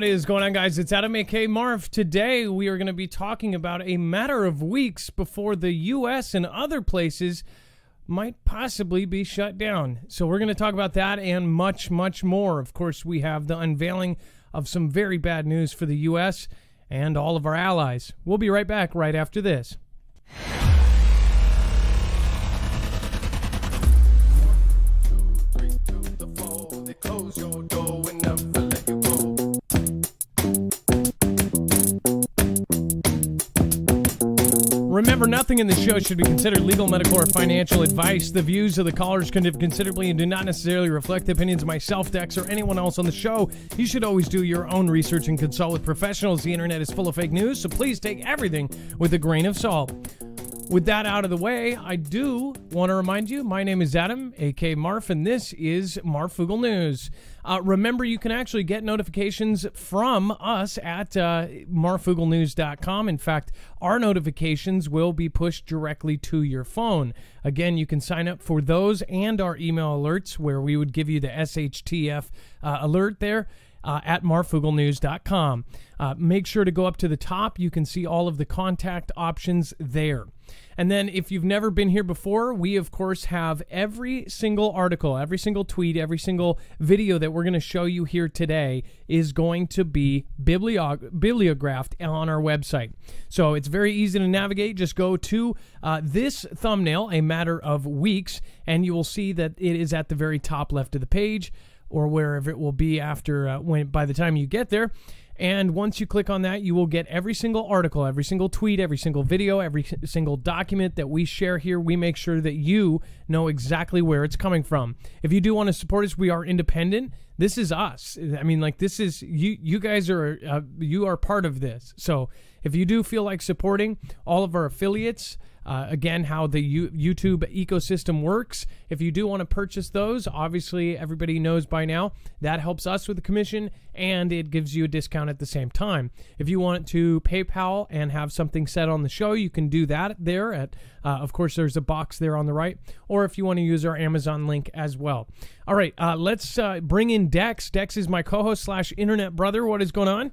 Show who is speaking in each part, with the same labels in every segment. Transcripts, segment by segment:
Speaker 1: What is going on, guys? It's Adam, aka Marf. Today we are going to be talking about a matter of weeks before the U.S. and other places might possibly be shut down. So we're going to talk about that and much, much more. Of course, we have the unveiling of some very bad news for the U.S. and all of our allies. We'll be right back right after this. Remember, nothing in the show should be considered legal, medical, or financial advice. The views of the callers can differ considerably and do not necessarily reflect the opinions of myself, Dex, or anyone else on the show. You should always do your own research and consult with professionals. The internet is full of fake news, so please take everything with a grain of salt. With that out of the way, I do want to remind you, my name is Adam, aka Marf, and this is Marfoogle News. Remember, you can actually get notifications from us at marfooglenews.com. In fact, our notifications will be pushed directly to your phone. Again, you can sign up for those and our email alerts, where we would give you the SHTF alert there. At marfooglenews.com. Make sure to go up to the top. You can see all of the contact options there. And then if you've never been here before, we, of course, have every single article, every single tweet, every single video that we're going to show you here today is going to be bibliographed on our website. So it's very easy to navigate. Just go to this thumbnail, A Matter of Weeks, and you will see that it is at the very top left of the page, or wherever it will be after by the time you get there. And once you click on that, you will get every single article, every single tweet, every single video, every single document that we share here. We make sure that you know exactly where it's coming from. If you do want to support us, we are independent. This is us. I mean, like, this is you. You guys are you are part of this. So if you do feel like supporting all of our affiliates, again, how the YouTube ecosystem works. If you do want to purchase those, obviously everybody knows by now, that helps us with the commission and it gives you a discount at the same time. If you want to PayPal and have something set on the show, you can do that there. Of course, there's a box there on the right. Or if you want to use our Amazon link as well. All right, let's bring in Dex. Dex is my co-host / internet brother. What is going on?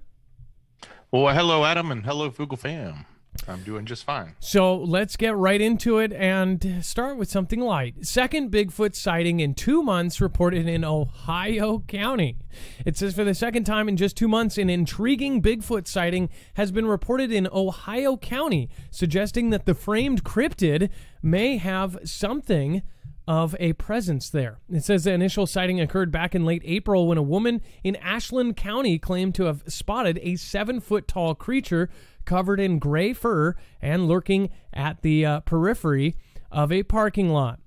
Speaker 2: Well, hello, Adam, and hello, Foogle fam. I'm doing just fine. So
Speaker 1: let's get right into it and start with something light. Second Bigfoot sighting in 2 months reported in Ohio County. It says for the second time in just 2 months, an intriguing Bigfoot sighting has been reported in Ohio County, suggesting that the framed cryptid may have something of a presence there. It says the initial sighting occurred back in late April when a woman in Ashland County claimed to have spotted a 7-foot-tall creature covered in gray fur and lurking at the periphery of a parking lot.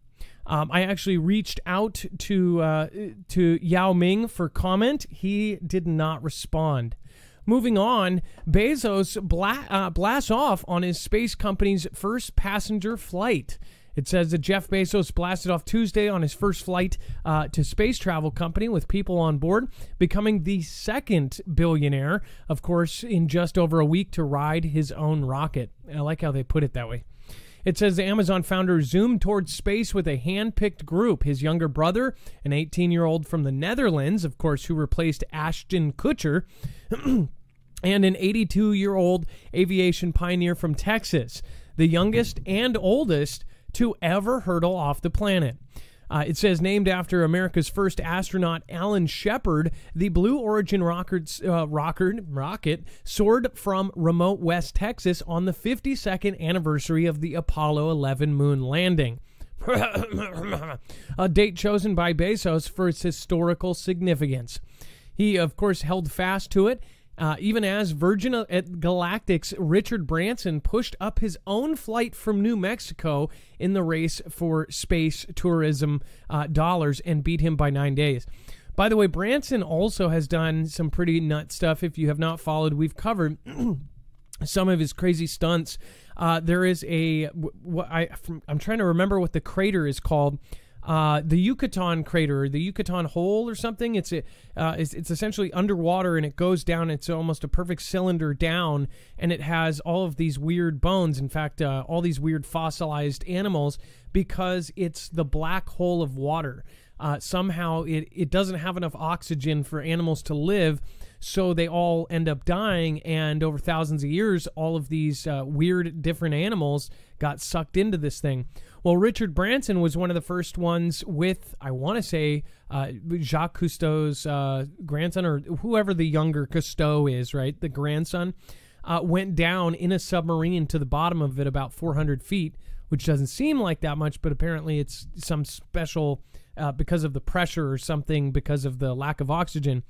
Speaker 1: I actually reached out to Yao Ming for comment. He did not respond. Moving on, Bezos blasts off on his space company's first passenger flight. It says that Jeff Bezos blasted off Tuesday on his first flight to space travel company with people on board, becoming the second billionaire, of course, in just over a week to ride his own rocket. I like how they put it that way. It says the Amazon founder zoomed towards space with a hand-picked group. His younger brother, an 18-year-old from the Netherlands, of course, who replaced Ashton Kutcher, and an 82-year-old aviation pioneer from Texas, the youngest and oldest to ever hurtle off the planet. It says, named after America's first astronaut, Alan Shepard, the Blue Origin rocket soared from remote West Texas on the 52nd anniversary of the Apollo 11 moon landing. A date chosen by Bezos for its historical significance. He, of course, held fast to it, even as Virgin Galactic's Richard Branson pushed up his own flight from New Mexico in the race for space tourism dollars and beat him by 9 days. By the way, Branson also has done some pretty nut stuff. If you have not followed, we've covered some of his crazy stunts. There is I'm trying to remember what the crater is called. The Yucatan crater, the Yucatan hole or something. It's essentially underwater and it goes down. It's almost a perfect cylinder down, and it has all of these weird bones. In fact, all these weird fossilized animals, because it's the black hole of water. Somehow it doesn't have enough oxygen for animals to live. So they all end up dying, and over thousands of years, all of these weird different animals got sucked into this thing. Well, Richard Branson was one of the first ones with, I want to say, Jacques Cousteau's grandson, or whoever the younger Cousteau is, right? The grandson went down in a submarine to the bottom of it about 400 feet, which doesn't seem like that much, but apparently it's some special, because of the pressure or something, because of the lack of oxygen,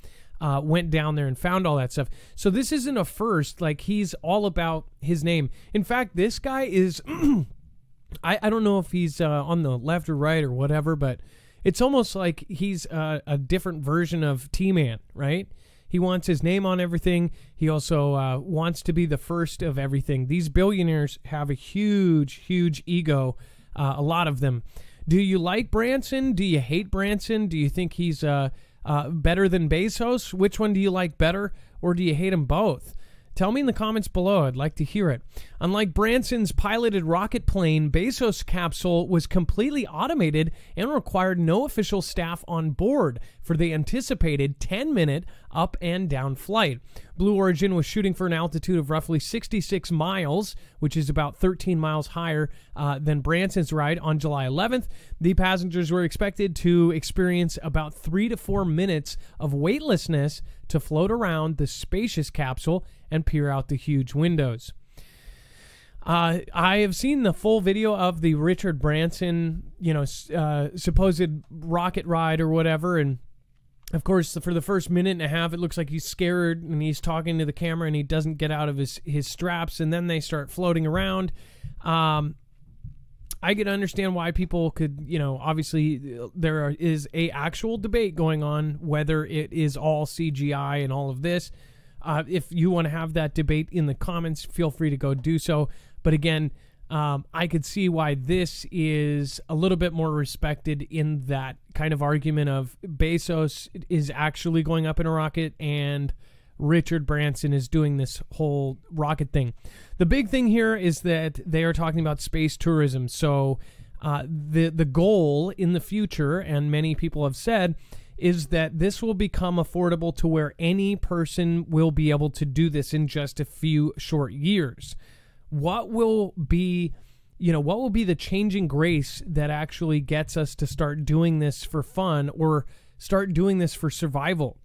Speaker 1: went down there and found all that stuff. So this isn't a first. Like, he's all about his name. In fact, this guy is, I don't know if he's on the left or right or whatever, but it's almost like he's a different version of T-Man, right? He wants his name on everything. He also wants to be the first of everything. These billionaires have a huge, huge ego, a lot of them. Do you like Branson? Do you hate Branson? Do you think he's better than Bezos? Which one do you like better, or do you hate them both? Tell me in the comments below. I'd like to hear it. Unlike Branson's piloted rocket plane, Bezos' capsule was completely automated and required no official staff on board for the anticipated 10-minute up and down flight. Blue Origin was shooting for an altitude of roughly 66 miles, which is about 13 miles higher than Branson's ride on July 11th. The passengers were expected to experience about 3 to 4 minutes of weightlessness to float around the spacious capsule and peer out the huge windows. I have seen the full video of the Richard Branson, supposed rocket ride or whatever, and of course, for the first minute and a half, it looks like he's scared and he's talking to the camera and he doesn't get out of his straps, and then they start floating around. I can understand why people could, obviously there is a actual debate going on whether it is all CGI and all of this. If you want to have that debate in the comments, feel free to go do so. But again, I could see why this is a little bit more respected in that kind of argument of Bezos is actually going up in a rocket and Richard Branson is doing this whole rocket thing. The big thing here is that they are talking about space tourism. So the goal in the future, and many people have said, is that this will become affordable to where any person will be able to do this in just a few short years. What will be the changing grace that actually gets us to start doing this for fun or start doing this for survival?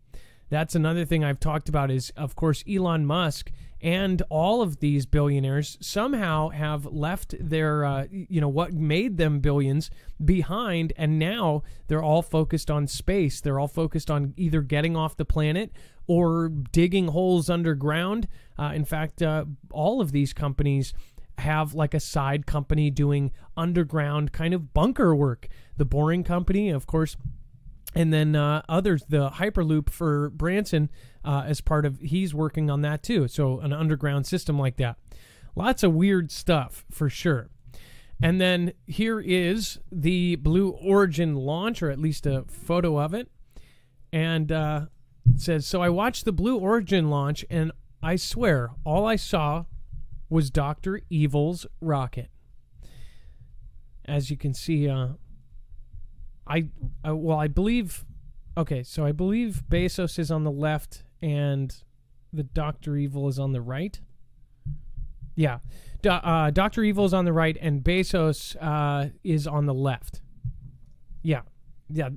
Speaker 1: That's another thing I've talked about is, of course, Elon Musk and all of these billionaires somehow have left their, what made them billions behind, and now they're all focused on space. They're all focused on either getting off the planet or digging holes underground. In fact, all of these companies have like a side company doing underground kind of bunker work. The Boring Company, of course, and then others, the Hyperloop for Branson, as part of, he's working on that too. So an underground system like that. Lots of weird stuff for sure. And then here is the Blue Origin launch, or at least a photo of it. And it says, so I watched the Blue Origin launch and I swear all I saw was Dr. Evil's rocket. As you can see, I believe, okay, so I believe Bezos is on the left and the Dr. Evil is on the right. Yeah. Dr. Evil is on the right and Bezos is on the left. Yeah. Yeah.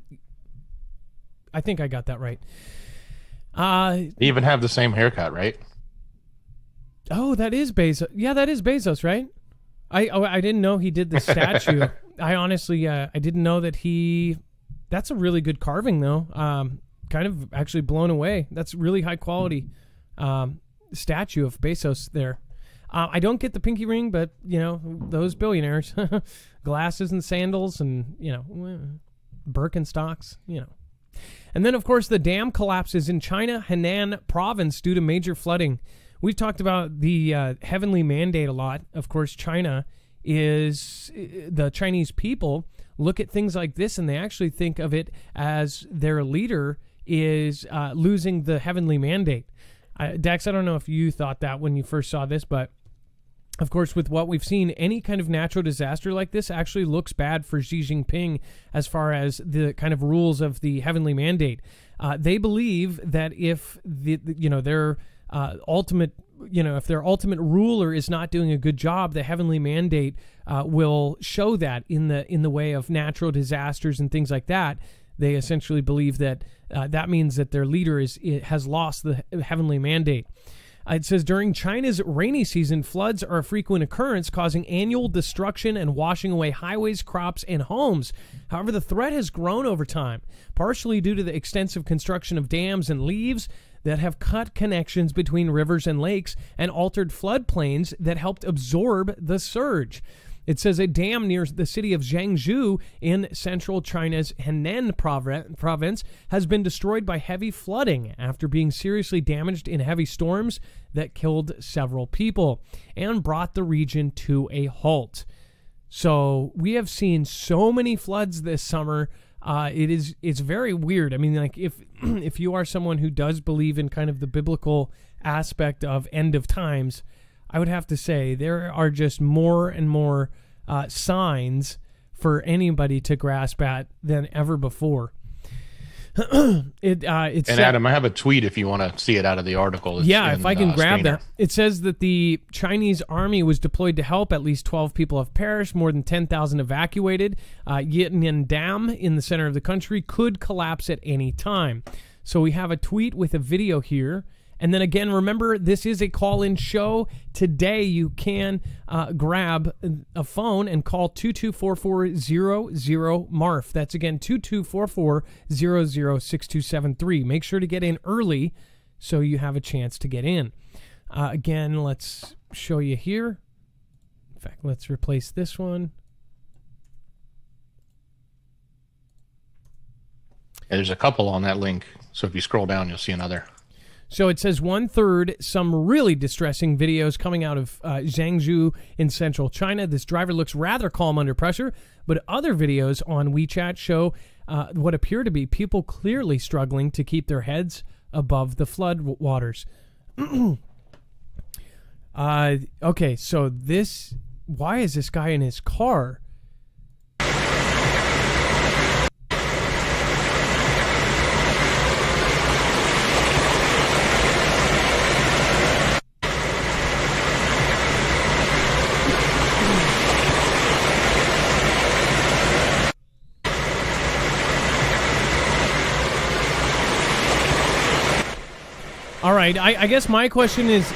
Speaker 1: I think I got that right.
Speaker 2: They even have the same haircut, right?
Speaker 1: Oh, that is Bezos. Yeah, that is Bezos, right? I didn't know he did the statue. I honestly, I didn't know that that's a really good carving though. Kind of actually blown away. That's really high quality statue of Bezos there. I don't get the pinky ring, but those billionaires, glasses and sandals and, Birkenstocks, And then of course the dam collapses in China, Henan province due to major flooding. We've talked about the heavenly mandate a lot. Of course, China is, the Chinese people look at things like this and they actually think of it as their leader is losing the heavenly mandate. Dex, I don't know if you thought that when you first saw this, but Of course, with what we've seen, any kind of natural disaster like this actually looks bad for Xi Jinping as far as the kind of rules of the heavenly mandate. They believe that if their ultimate ruler is not doing a good job, the heavenly mandate will show that in the way of natural disasters and things like that. They essentially believe that that means that their leader has lost the heavenly mandate. It says, during China's rainy season, floods are a frequent occurrence, causing annual destruction and washing away highways, crops, and homes. However, the threat has grown over time, partially due to the extensive construction of dams and levees that have cut connections between rivers and lakes and altered floodplains that helped absorb the surge. It says a dam near the city of Jiangsu in central China's Henan province has been destroyed by heavy flooding after being seriously damaged in heavy storms that killed several people and brought the region to a halt. So we have seen so many floods this summer. It's very weird. I mean, like if you are someone who does believe in kind of the biblical aspect of end of times, I would have to say there are just more and more signs for anybody to grasp at than ever before.
Speaker 2: Adam, I have a tweet if you want to see it out of the article.
Speaker 1: If I can grab that. It says that the Chinese army was deployed to help. At least 12 people have perished, more than 10,000 evacuated. Yinnan Dam in the center of the country could collapse at any time. So we have a tweet with a video here. And then again, remember, this is a call-in show. Today, you can grab a phone and call 2244-00-MARF. That's again 2244-006273. Make sure to get in early so you have a chance to get in. Again, let's show you here. In fact, let's replace this one.
Speaker 2: Yeah, there's a couple on that link. So if you scroll down, you'll see another.
Speaker 1: So it says 1/3 some really distressing videos coming out of Jiangsu in central China. This driver looks rather calm under pressure, but other videos on WeChat show what appear to be people clearly struggling to keep their heads above the flood waters. Okay, so why is this guy in his car? All right, I guess my question is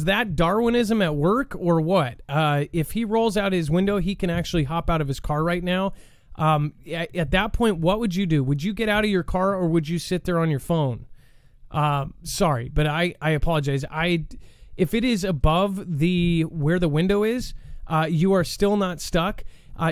Speaker 1: that Darwinism at work or what? If he rolls out his window, he can actually hop out of his car right now. At that point, what would you do? Would you get out of your car or would you sit there on your phone? Sorry, but I apologize. If it is above where the window is, you are still not stuck.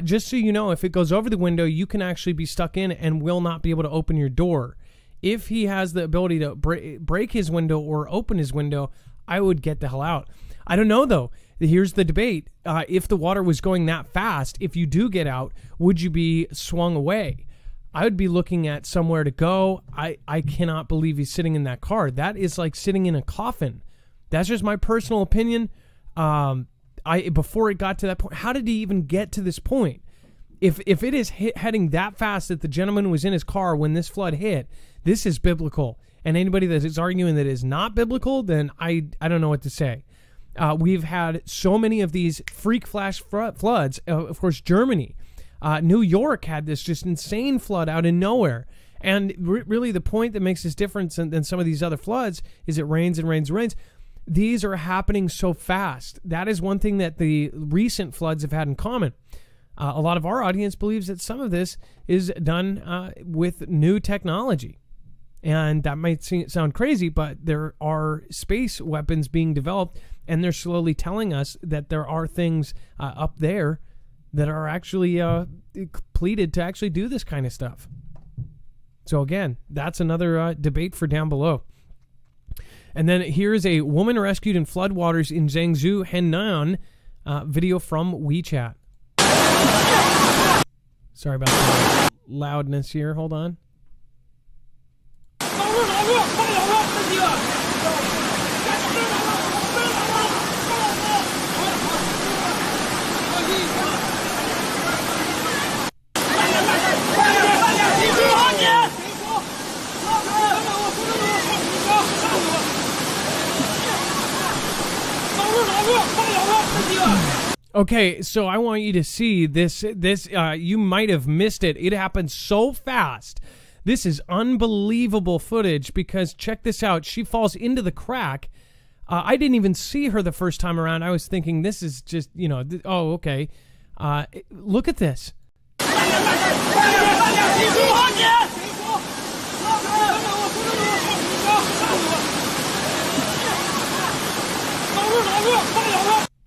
Speaker 1: Just so you know, if it goes over the window, you can actually be stuck in and will not be able to open your door. If he has the ability to break his window or open his window, I would get the hell out. I don't know, though. Here's the debate. If the water was going that fast, if you do get out, would you be swung away? I would be looking at somewhere to go. I cannot believe he's sitting in that car. That is like sitting in a coffin. That's just my personal opinion. Before it got to that point, how did he even get to this point? If it is heading that fast that the gentleman was in his car when this flood hit, this is biblical. And anybody that is arguing that it is not biblical, then I don't know what to say. We've had so many of these freak flash floods. Of course, Germany. New York had this just insane flood out of nowhere. And really the point that makes this different than some of these other floods is it rains and rains and rains. These are happening so fast. That is one thing that the recent floods have had in common. A lot of our audience believes that some of this is done with new technology. And that might sound crazy, but there are space weapons being developed, and they're slowly telling us that there are things up there that are actually completed to actually do this kind of stuff. So again, that's another debate for down below. And then here's a woman rescued in floodwaters in Jiangsu, Henan, video from WeChat. Sorry about the loudness here. Hold on. Okay, so I want you to see this. You might have missed it. It happened so fast. This is unbelievable footage because check this out. She falls into the crack. I didn't even see her the first time around. I was thinking this is just, oh, okay. Look at this.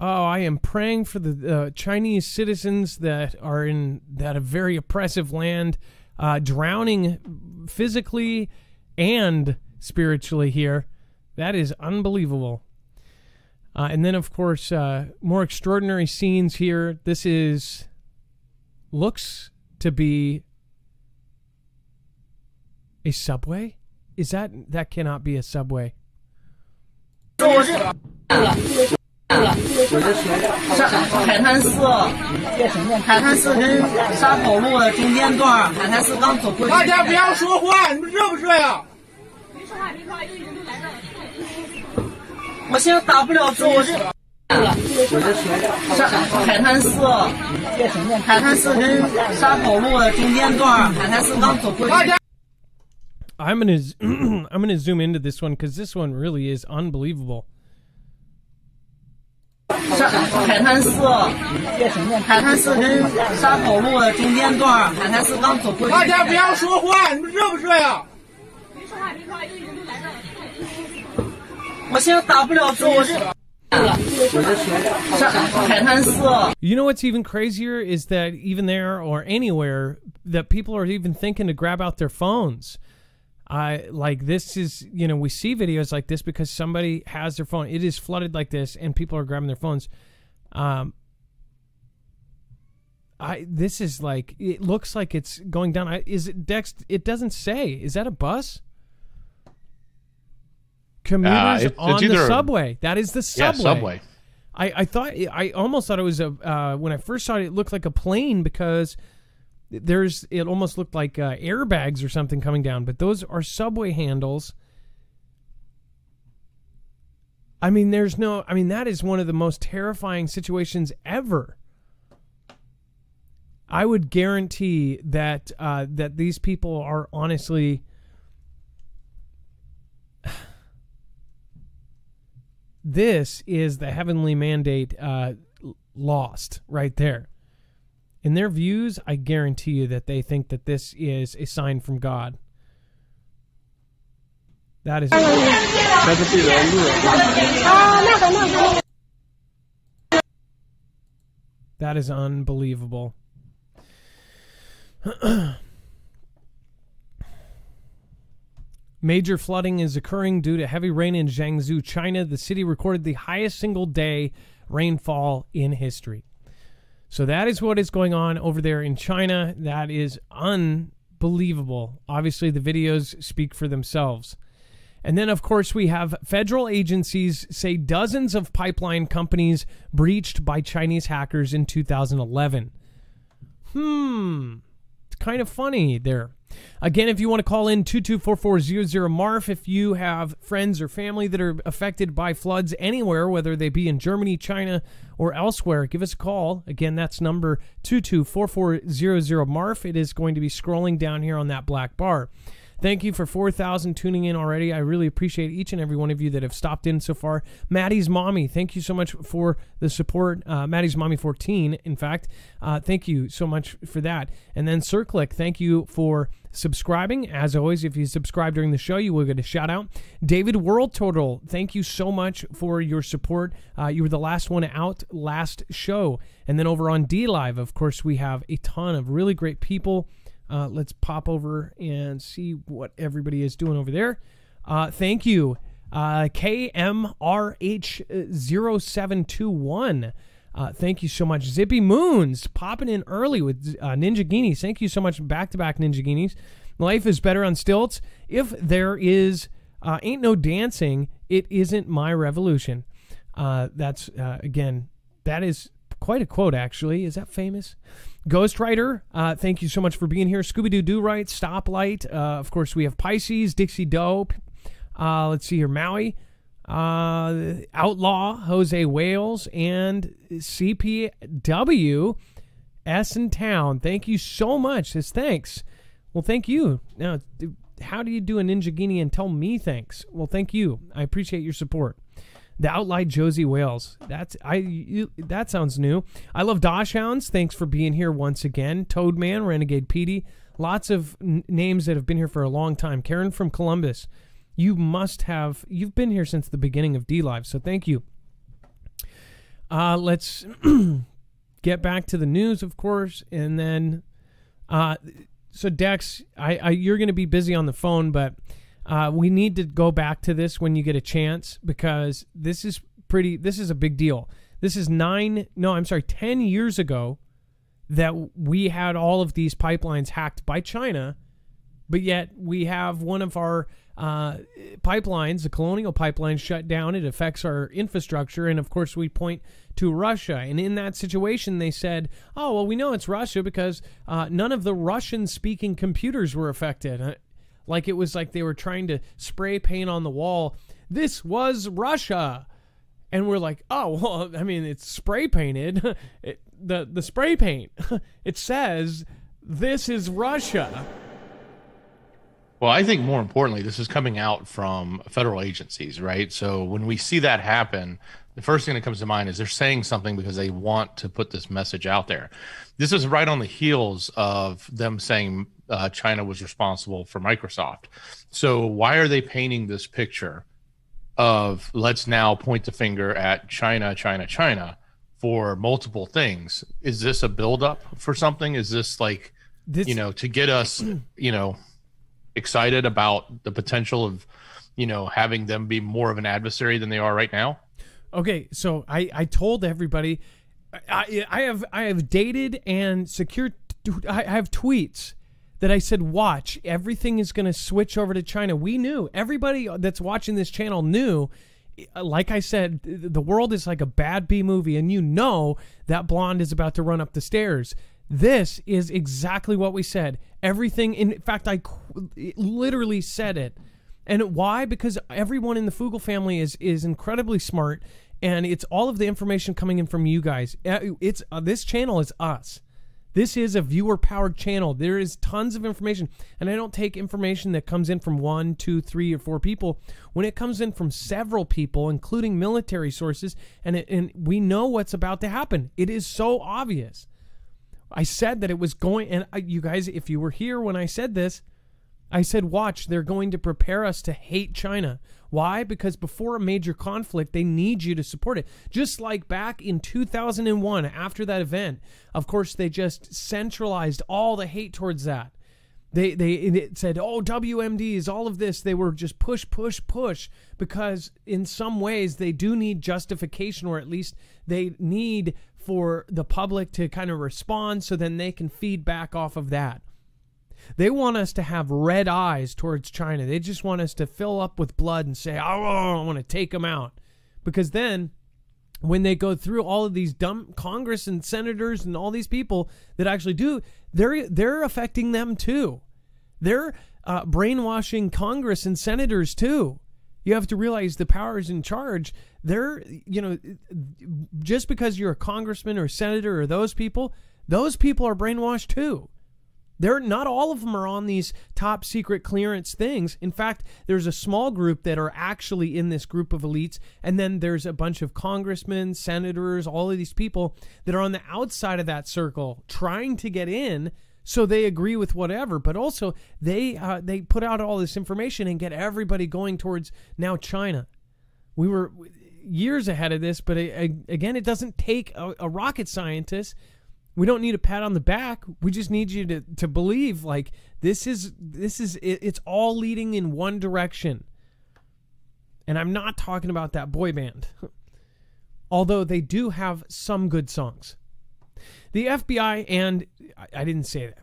Speaker 1: Oh, I am praying for the Chinese citizens that are in that a very oppressive land, drowning physically and spiritually here. That is unbelievable. And then, of course, more extraordinary scenes here. This looks to be a subway? That cannot be a subway.
Speaker 3: 海滩四跟沙口路的中间段，海滩四刚走过去。大家不要说话，你们热不热呀？别说话，别说话，有人都来了。我现在打不了字，我这。海滩四跟沙口路的中间段，海滩四刚走过去。
Speaker 1: I'm gonna zoom into this one because this one really is unbelievable.
Speaker 3: 海滩四跟沙口路的中间段，海滩四刚走过去。大家不要说话，你们热不热呀？别说话，别说话，有人都来了。我现在打不了字，我这。海滩四。
Speaker 1: You know what's even crazier is that even there or anywhere that people are even thinking to grab out their phones. Like this is, we see videos like this because somebody has their phone. It is flooded like this and people are grabbing their phones. This is like, it looks like it's going down. Is it Dex? It doesn't say. Is that a bus? Commuters on the subway. That is the subway.
Speaker 2: Yeah, subway.
Speaker 1: I almost thought it was when I first saw it, it looked like a plane because it almost looked like airbags or something coming down, but those are subway handles. That is one of the most terrifying situations ever. I would guarantee that that these people are honestly this is the heavenly mandate lost right there. In their views, I guarantee you that they think that this is a sign from God. That is... That is unbelievable. Major flooding is occurring due to heavy rain in Jiangsu, China. The city recorded the highest single-day rainfall in history. So that is what is going on over there in China. That is unbelievable. Obviously, the videos speak for themselves. And then, of course, we have federal agencies say dozens of pipeline companies breached by Chinese hackers in 2011. It's kind of funny there. Again, if you want to call in 2244000MARF, if you have friends or family that are affected by floods anywhere, whether they be in Germany, China, or elsewhere, give us a call. Again, that's number 2244000MARF. It is going to be scrolling down here on that black bar. Thank you for 4,000 tuning in already. I really appreciate each and every one of you that have stopped in so far. Maddie's Mommy, thank you so much for the support. Maddie's Mommy 14, in fact. Thank you so much for that. And then SirClick, thank you for subscribing. As always, if you subscribe during the show, you will get a shout out. David World Total, thank you so much for your support. You were the last one out last show. And then over on DLive, of course, we have a ton of really great people. Let's pop over and see what everybody is doing over there. Thank you. KMRH0721. Thank you so much. Zippy Moons popping in early with Ninja Guineas. Thank you so much. Back-to-back Ninja Guineas. Life is better on stilts. If there is ain't no dancing, it isn't my revolution. That's, again, that is quite a quote, actually. Is that famous? Ghostwriter, thank you so much for being here. Scooby-Doo Do-Right, Stoplight. Of course, we have Pisces, Dixie Doe. Let's see here, Maui. Outlaw, Jose Wales, and CPW S in town. Thank you so much. Says thanks. Well, thank you. Now, how do you do a Ninja Guinea and tell me thanks? Well, thank you. I appreciate your support. The Outlied Josie Wales. That sounds new. I love Dosh Hounds. Thanks for being here once again. Toadman, Renegade Petey. Lots of names that have been here for a long time. Karen from Columbus. You've been here since the beginning of D-Live, so thank you. Let's get back to the news, of course, and then, so Dex, you're going to be busy on the phone, but we need to go back to this when you get a chance, because this is a big deal. This is 10 years ago that we had all of these pipelines hacked by China, but yet we have one of our pipelines, the Colonial Pipeline, shut down. It affects our infrastructure, and of course we point to Russia. And in that situation, they said, "Oh, well, we know it's Russia because none of the Russian-speaking computers were affected." Like it was like they were trying to spray paint on the wall. This was Russia, and we're like, "Oh, well, I mean, it's spray painted. The spray paint. It says this is Russia."
Speaker 2: Well, I think more importantly, this is coming out from federal agencies, right? So when we see that happen, the first thing that comes to mind is they're saying something because they want to put this message out there. This is right on the heels of them saying China was responsible for Microsoft. So why are they painting this picture of let's now point the finger at China for multiple things? Is this a buildup for something? Is this like, to get us, excited about the potential of, having them be more of an adversary than they are right now?
Speaker 1: Okay, so I told everybody, I have dated and secured, I have tweets that I said, watch, everything is going to switch over to China. We knew, everybody that's watching this channel knew, like I said, the world is like a bad B movie, and that blonde is about to run up the stairs. This is exactly what we said. Everything, in fact, I literally said it. And why? Because everyone in the Fugel family is incredibly smart, and it's all of the information coming in from you guys. This channel is us. This is a viewer-powered channel. There is tons of information, and I don't take information that comes in from 1, 2, 3, or 4 people. When it comes in from several people, including military sources, and we know what's about to happen. It is so obvious. I said that it was going, and you guys, if you were here when I said this, I said, watch, they're going to prepare us to hate China. Why? Because before a major conflict, they need you to support it. Just like back in 2001, after that event, of course, they just centralized all the hate towards that. It said, oh, WMDs, all of this. They were just push, because in some ways they do need justification, or at least they need for the public to kind of respond, so then they can feed back off of that. They want us to have red eyes towards China. They just want us to fill up with blood and say, oh, I want to take them out. Because then when they go through all of these dumb Congress and senators and all these people that actually do, they're affecting them too. They're brainwashing Congress and senators too. You have to realize the powers in charge, they're, just because you're a congressman or a senator or those people are brainwashed too. Not all of them are on these top secret clearance things. In fact, there's a small group that are actually in this group of elites, and then there's a bunch of congressmen, senators, all of these people that are on the outside of that circle trying to get in, so they agree with whatever. But also, they put out all this information and get everybody going towards now China. We were years ahead of this, but again, it doesn't take a rocket scientist. We don't need a pat on the back. We just need you to believe, like, this is it's all leading in one direction. And I'm not talking about that boy band, although they do have some good songs. The FBI and I didn't say that.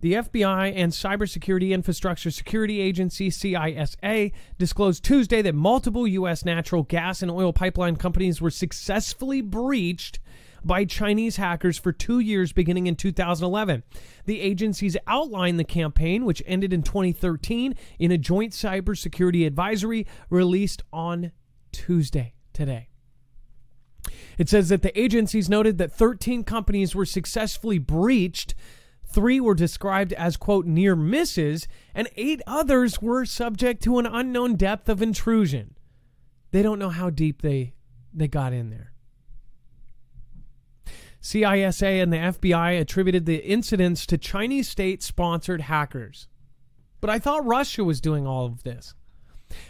Speaker 1: The FBI and Cybersecurity Infrastructure Security Agency, CISA, disclosed Tuesday that multiple U.S. natural gas and oil pipeline companies were successfully breached by Chinese hackers for 2 years beginning in 2011. The agencies outlined the campaign, which ended in 2013, in a joint cybersecurity advisory released on Tuesday, today. It says that the agencies noted that 13 companies were successfully breached, 3 were described as, quote, near misses, and 8 others were subject to an unknown depth of intrusion. They don't know how deep they got in there. CISA and the FBI attributed the incidents to Chinese state-sponsored hackers. But I thought Russia was doing all of this.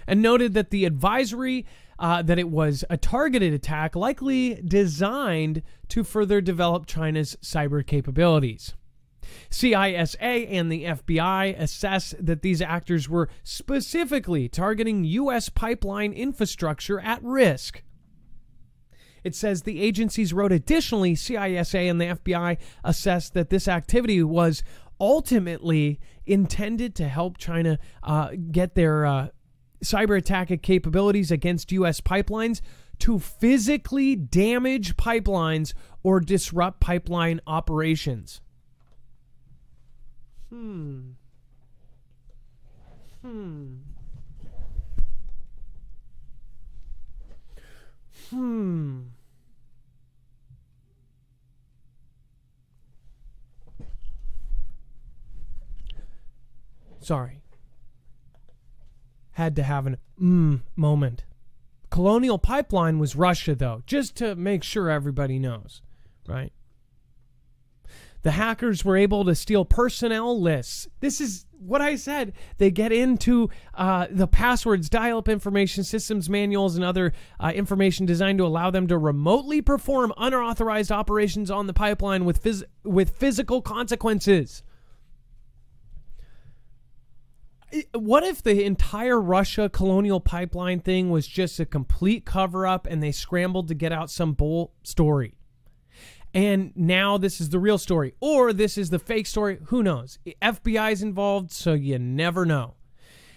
Speaker 1: And noted that the advisory that it was a targeted attack likely designed to further develop China's cyber capabilities. CISA and the FBI assess that these actors were specifically targeting U.S. pipeline infrastructure at risk. It says the agencies wrote, additionally, CISA and the FBI assessed that this activity was ultimately intended to help China get their cyber attack capabilities against U.S. pipelines to physically damage pipelines or disrupt pipeline operations. Sorry. Had to have an moment. Colonial Pipeline was Russia, though, just to make sure everybody knows, right? The hackers were able to steal personnel lists. This is what I said. They get into the passwords, dial-up information, systems manuals, and other information designed to allow them to remotely perform unauthorized operations on the pipeline with physical consequences. What if the entire Russia colonial pipeline thing was just a complete cover-up and they scrambled to get out some bull story? And now this is the real story. Or this is the fake story. Who knows? FBI's involved, so you never know.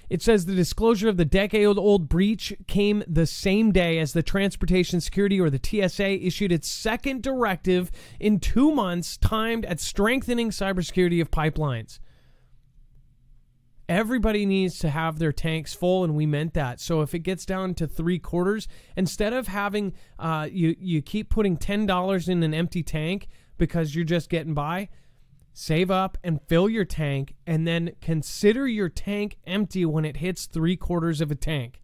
Speaker 1: It says the disclosure of the decade-old breach came the same day as the Transportation Security, or the TSA, issued its second directive in 2 months timed at strengthening cybersecurity of pipelines. Everybody needs to have their tanks full, and we meant that. So if it gets down to 3/4, instead of having you keep putting $10 in an empty tank because you're just getting by, save up and fill your tank, and then consider your tank empty when it hits 3/4 of a tank.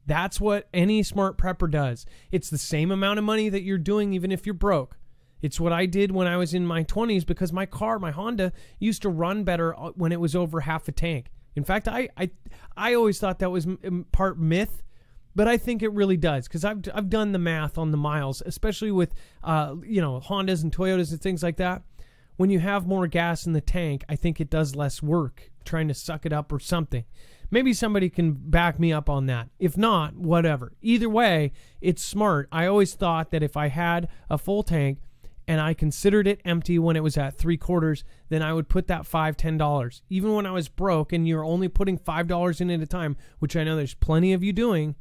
Speaker 1: That's what any smart prepper does. It's the same amount of money that you're doing even if you're broke. It's what I did when I was in my 20s because my car, my Honda, used to run better when it was over half a tank. In fact, I always thought that was part myth, but I think it really does because I've done the math on the miles, especially with Hondas and Toyotas and things like that. When you have more gas in the tank, I think it does less work trying to suck it up or something. Maybe somebody can back me up on that. If not, whatever. Either way, it's smart. I always thought that if I had a full tank and I considered it empty when it was at 3/4, then I would put that $5, $10. Even when I was broke and you're only putting $5 in at a time, which I know there's plenty of you doing,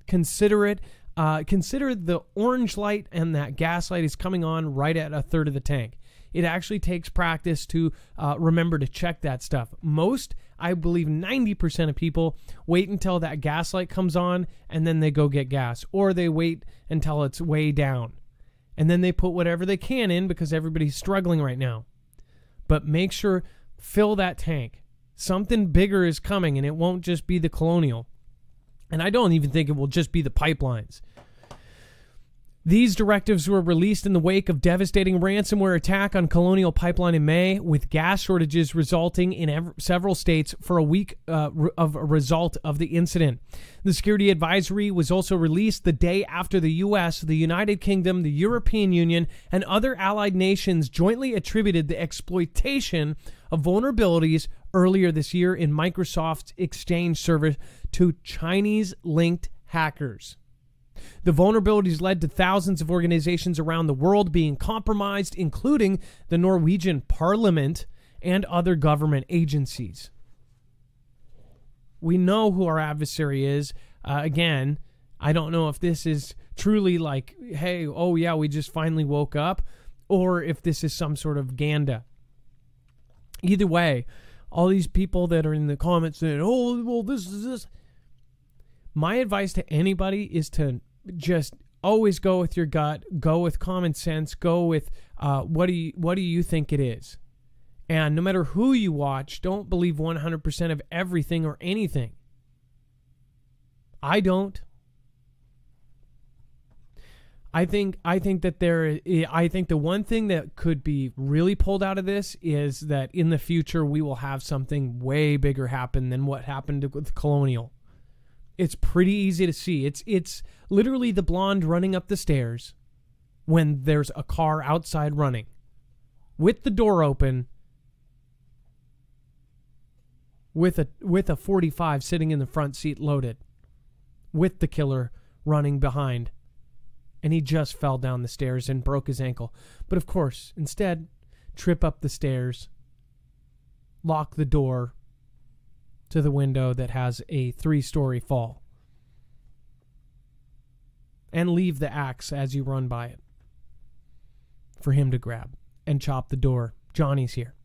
Speaker 1: consider it. Consider the orange light and that gas light is coming on right at 1/3 of the tank. It actually takes practice to remember to check that stuff. Most, I believe 90% of people wait until that gas light comes on and then they go get gas, or they wait until it's way down. And then they put whatever they can in because everybody's struggling right now. But make sure, fill that tank. Something bigger is coming, and it won't just be the Colonial. And I don't even think it will just be the pipelines. These directives were released in the wake of devastating ransomware attack on Colonial Pipeline in May, with gas shortages resulting in several states for a week of a result of the incident. The security advisory was also released the day after the U.S., the United Kingdom, the European Union, and other allied nations jointly attributed the exploitation of vulnerabilities earlier this year in Microsoft's Exchange server to Chinese-linked hackers. The vulnerabilities led to thousands of organizations around the world being compromised, including the Norwegian Parliament and other government agencies. We know who our adversary is. Again, I don't know if this is truly like, hey, oh yeah, we just finally woke up, or if this is some sort of ganda. Either way, all these people that are in the comments saying, oh, well, this is this. My advice to anybody is to just always go with your gut, go with common sense, go with what do you think it is. And no matter who you watch, don't believe 100% of everything or anything. I don't. I think that the one thing that could be really pulled out of this is that in the future we will have something way bigger happen than what happened with Colonial. It's pretty easy to see. It's literally the blonde running up the stairs when there's a car outside running with the door open with a 45 sitting in the front seat loaded with the killer running behind. And he just fell down the stairs and broke his ankle. But of course, instead, trip up the stairs, lock the door to the window that has a 3-story fall, and leave the axe as you run by it for him to grab and chop the door. Johnny's here.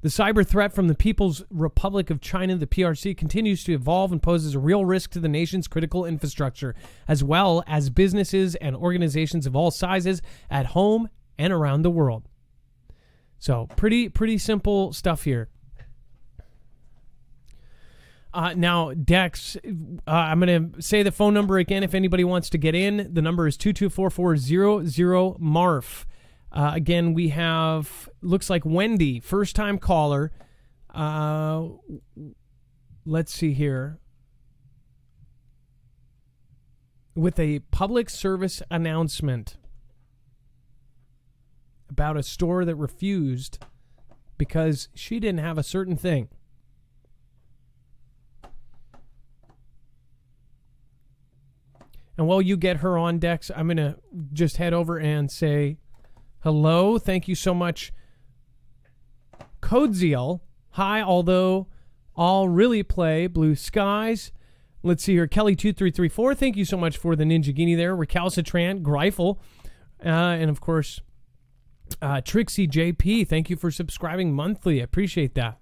Speaker 1: The cyber threat from the People's Republic of China, the PRC, continues to evolve and poses a real risk to the nation's critical infrastructure, as well as businesses and organizations of all sizes at home and around the world. So, pretty simple stuff here. Now, Dex, I'm going to say the phone number again if anybody wants to get in. The number is 224-400-MARF. Again, we have, looks like Wendy, first-time caller. Let's see here. With a public service announcement about a store that refused because she didn't have a certain thing. And while you get her on, Dex, I'm going to just head over and say hello. Thank you so much, Codezeal. Hi, although I'll really play Blue Skies. Let's see here. Kelly2334, thank you so much for the Ninja Guinea there. Recalcitrant, Greifel, and of course, Trixie JP, thank you for subscribing monthly. I appreciate that.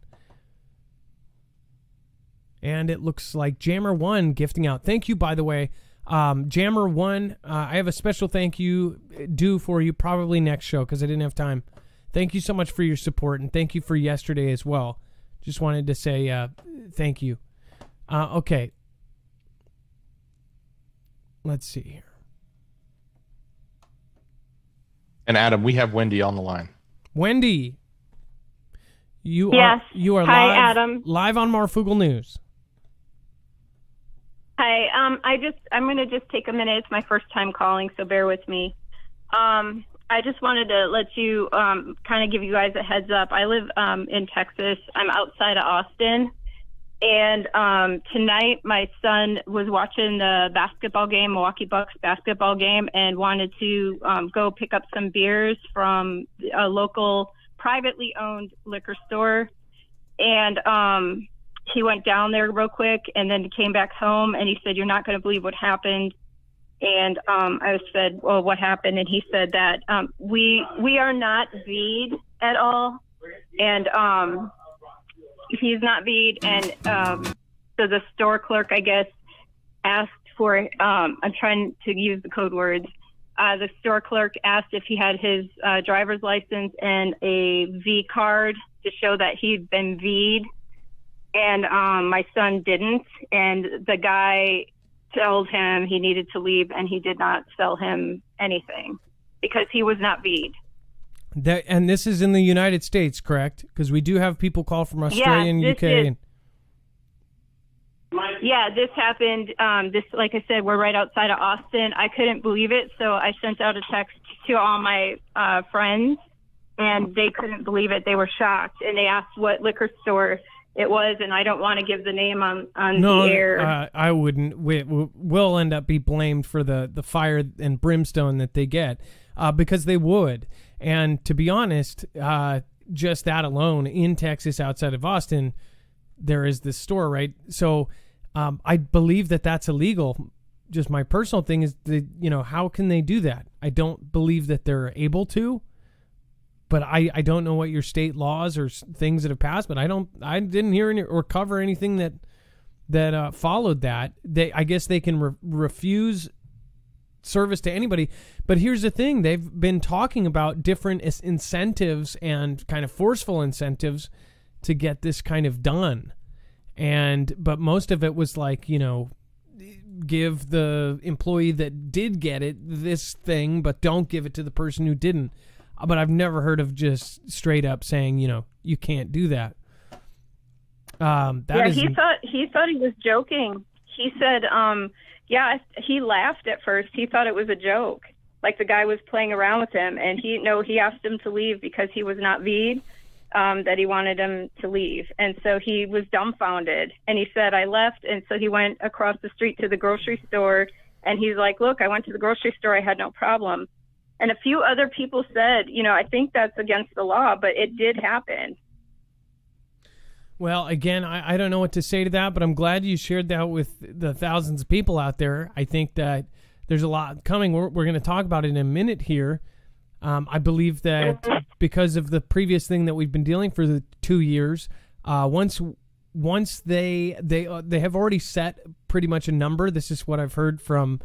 Speaker 1: And it looks like Jammer1 gifting out. Thank you, by the way. Jammer1, I have a special thank you due for you probably next show because I didn't have time. Thank you so much for your support, and thank you for yesterday as well. Just wanted to say thank you. Okay. Let's see here.
Speaker 2: And Adam, we have Wendy on the line.
Speaker 1: Wendy, you
Speaker 4: yes.
Speaker 1: are
Speaker 4: Hi,
Speaker 1: live,
Speaker 4: Adam.
Speaker 1: Live on Marfoogle News.
Speaker 4: Hi, I'm going to just take a minute. It's my first time calling, so bear with me. I just wanted to let you kind of give you guys a heads up. I live in Texas. I'm outside of Austin. And tonight my son was watching the basketball game, Milwaukee Bucks basketball game, and wanted to go pick up some beers from a local privately owned liquor store. And he went down there real quick and then came back home, and he said, "You're not going to believe what happened." And I said, "Well, what happened?" And he said that we are not V'd at all. And he's not V'd. And so the store clerk, I guess, asked for, I'm trying to use the code words. The store clerk asked if he had his driver's license and a V card to show that he'd been V'd. And my son didn't, and the guy told him he needed to leave, and he did not sell him anything because he was not V'd.
Speaker 1: And this is in the United States, correct? Because we do have people call from Australia and UK.
Speaker 4: Yeah, this happened. This, like I said, we're right outside of Austin. I couldn't believe it, so I sent out a text to all my friends, and they couldn't believe it. They were shocked, and they asked what liquor store it was, and I don't want to give the name on the air.
Speaker 1: I wouldn't. We'll end up be blamed for the fire and brimstone that they get, because they would. And to be honest, just that alone in Texas, outside of Austin, there is this store, right? So I believe that that's illegal. just my personal thing is that, how can they do that? I don't believe that they're able to, but I don't know what your state laws or things that have passed, but I didn't hear any or cover anything that followed that. I guess they can refuse service to anybody. But here's the thing. They've been talking about different incentives and kind of forceful incentives to get this kind of done. But most of it was like, give the employee that did get it this thing, but don't give it to the person who didn't. But I've never heard of just straight up saying, you can't do that.
Speaker 4: He thought he was joking. He said, he laughed at first. He thought it was a joke, like the guy was playing around with him. And he asked him to leave because he was not V'd, that he wanted him to leave. And so he was dumbfounded. And he said, I left. And so he went across the street to the grocery store. And he's like, look, I went to the grocery store. I had no problem. And a few other people said, I think that's against the law, but it did happen.
Speaker 1: Well, again, I don't know what to say to that, but I'm glad you shared that with the thousands of people out there. I think that there's a lot coming. We're going to talk about it in a minute here. I believe that because of the previous thing that we've been dealing for the 2 years, once they have already set pretty much a number. This is what I've heard from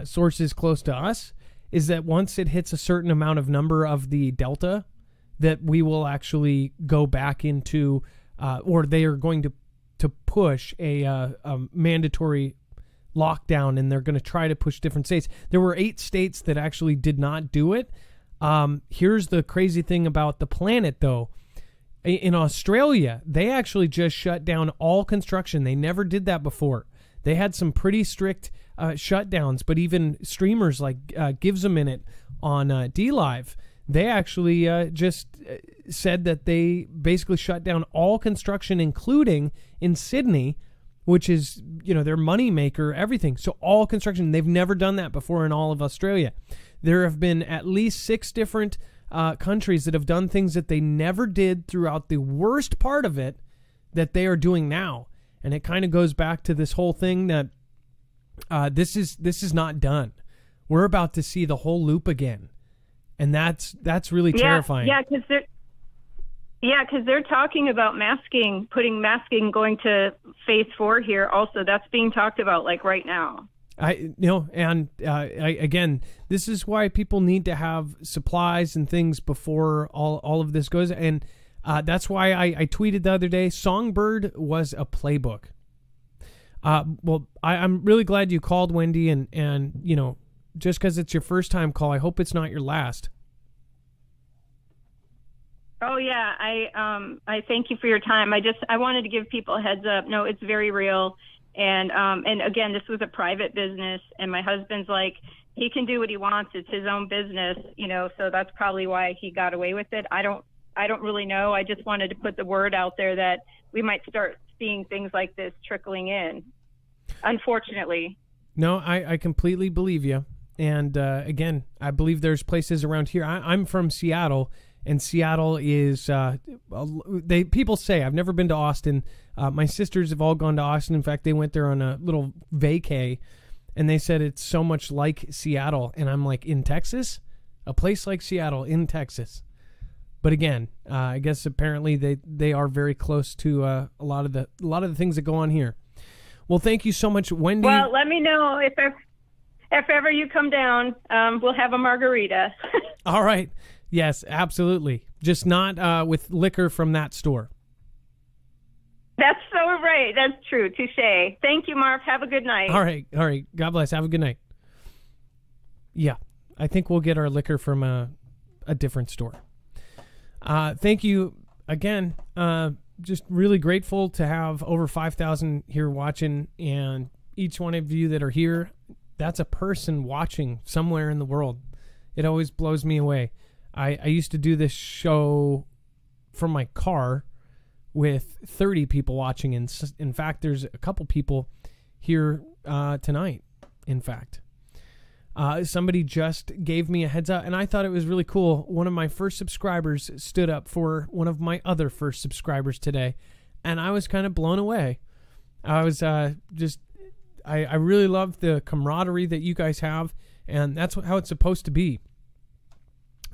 Speaker 1: sources close to us, is that once it hits a certain amount of number of the Delta, that we will actually go back into, or they are going to push a mandatory lockdown, and they're going to try to push different states. There were 8 states that actually did not do it. Here's the crazy thing about the planet, though. In Australia, they actually just shut down all construction. They never did that before. They had some pretty strict shutdowns, but even streamers like Gives a Minute on DLive, they actually just said that they basically shut down all construction, including in Sydney, which is, their money maker, everything. So all construction, they've never done that before in all of Australia. There have been at least 6 different countries that have done things that they never did throughout the worst part of it that they are doing now. And it kind of goes back to this whole thing that this is not done. We're about to see the whole loop again. And that's really terrifying.
Speaker 4: Yeah, because they're talking about putting masking going to phase 4 here also. That's being talked about like right now. Again, this is why people need to have supplies and things before all of this goes. And that's why I tweeted the other day, Songbird was a playbook. I'm really glad you called, Wendy, and just because it's your first time call, I hope it's not your last. Oh yeah, I thank you for your time. I wanted to give people a heads up. No, it's very real. And again, this was a private business, and my husband's like, he can do what he wants. It's his own business, so that's probably why he got away with it. I don't really know. I just wanted to put the word out there that we might start seeing things like this trickling in, unfortunately.
Speaker 1: No, I completely believe you. And again, I believe there's places around here. I'm from Seattle, and Seattle is, people say, I've never been to Austin. My sisters have all gone to Austin. In fact, they went there on a little vacay, and they said it's so much like Seattle. And I'm like, in Texas? A place like Seattle in Texas. But again, I guess apparently they are very close to a lot of the things that go on here. Well, thank you so much, Wendy.
Speaker 4: Well, let me know if ever you come down. We'll have a margarita.
Speaker 1: All right. Yes, absolutely. Just not with liquor from that store.
Speaker 4: That's so right. That's true. Touche. Thank you, Marv. Have a good night.
Speaker 1: All right. God bless. Have a good night. Yeah, I think we'll get our liquor from a different store. Thank you again. Just really grateful to have over 5,000 here watching, and each one of you that are here, that's a person watching somewhere in the world. It always blows me away. I used to do this show from my car with 30 people watching. And in fact, there's a couple people here tonight, in fact. Somebody just gave me a heads up, and I thought it was really cool. One of my first subscribers stood up for one of my other first subscribers today, and I was kind of blown away. I was I I really love the camaraderie that you guys have, and that's how it's supposed to be.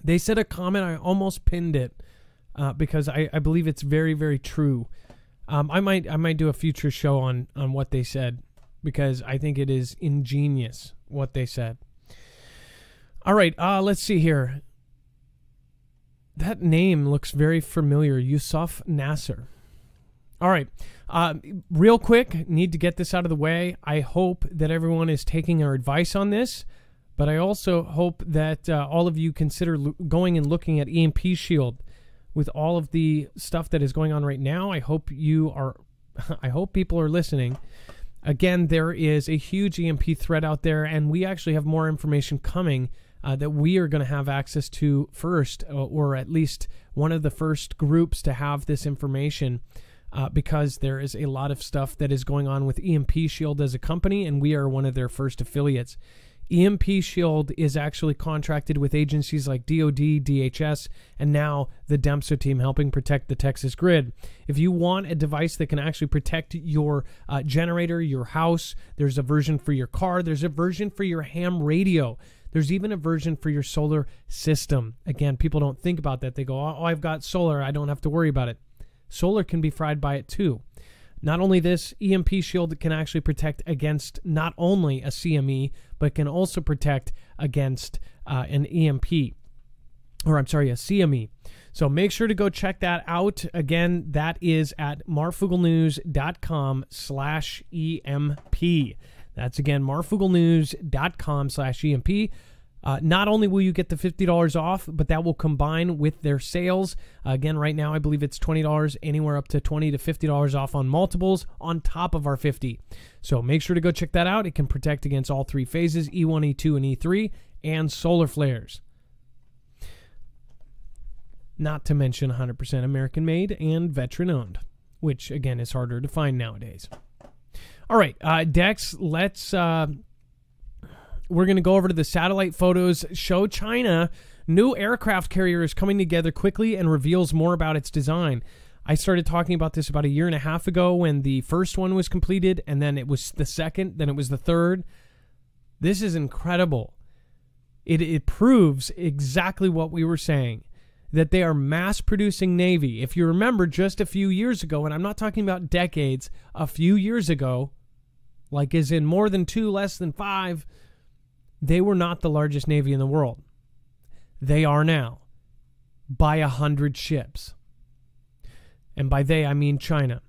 Speaker 1: They said a comment, I almost pinned it because I believe it's very, very true. I might do a future show on what they said because I think it is ingenious what they said. All right, let's see here. That name looks very familiar, Yusuf Nasser. All right, real quick, need to get this out of the way. I hope that everyone is taking our advice on this, but I also hope that all of you consider going and looking at EMP Shield with all of the stuff that is going on right now. I hope people are listening. Again, there is a huge EMP threat out there, and we actually have more information coming that we are going to have access to first, or at least one of the first groups to have this information, because there is a lot of stuff that is going on with EMP Shield as a company, and we are one of their first affiliates. EMP Shield is actually contracted with agencies like DOD, DHS, and now the Dempster team helping protect the Texas grid. If you want a device that can actually protect your generator, your house, there's a version for your car, there's a version for your ham radio. There's even a version for your solar system. Again, people don't think about that. They go, oh, I've got solar, I don't have to worry about it. Solar can be fried by it too. Not only this, EMP Shield can actually protect against not only a CME, but can also protect against an EMP. Or I'm sorry, a CME. So make sure to go check that out. Again, that is at marfooglenews.com/EMP. That's again, marfooglenews.com/EMP. Not only will you get the $50 off, but that will combine with their sales. Again, right now, I believe it's $20, anywhere up to $20 to $50 off on multiples on top of our $50. So make sure to go check that out. It can protect against all three phases, E1, E2, and E3, and solar flares. Not to mention 100% American-made and veteran-owned, which, again, is harder to find nowadays. All right, Dex, let's... We're going to go over to the satellite photos. Show China new aircraft carrier is coming together quickly and reveals more about its design. I started talking about this about a year and a half ago when the first one was completed, and then it was the second, then it was the third. This is incredible. It proves exactly what we were saying, that they are mass-producing Navy. If you remember just a few years ago, and I'm not talking about decades, a few years ago, like as in more than 2, less than 5, they were not the largest Navy in the world. They are now, by 100 ships. And by they, I mean China.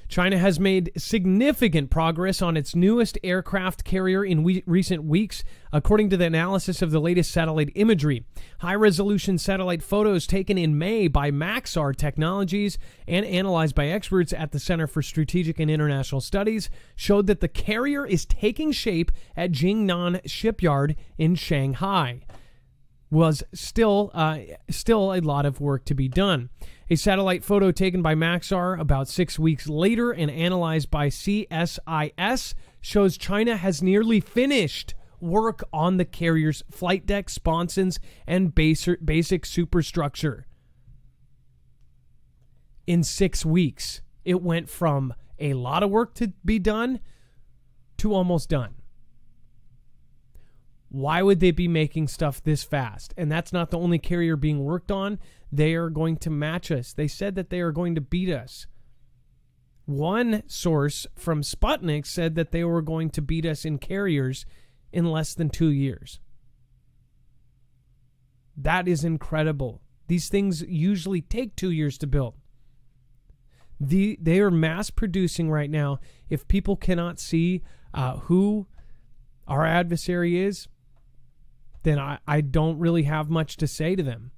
Speaker 1: China has made significant progress on its newest aircraft carrier in recent weeks, according to the analysis of the latest satellite imagery. High-resolution satellite photos taken in May by Maxar Technologies and analyzed by experts at the Center for Strategic and International Studies showed that the carrier is taking shape at Jingnan Shipyard in Shanghai. Was still a lot of work to be done. A satellite photo taken by Maxar about 6 weeks later and analyzed by CSIS shows China has nearly finished work on the carrier's flight deck, sponsons, and basic superstructure. In 6 weeks, it went from a lot of work to be done to almost done. Why would they be making stuff this fast? And that's not the only carrier being worked on. They are going to match us. They said that they are going to beat us. One source from Sputnik said that they were going to beat us in carriers in less than 2 years. That is incredible. These things usually take 2 years to build. They are mass producing right now. If people cannot see who our adversary is, then I don't really have much to say to them.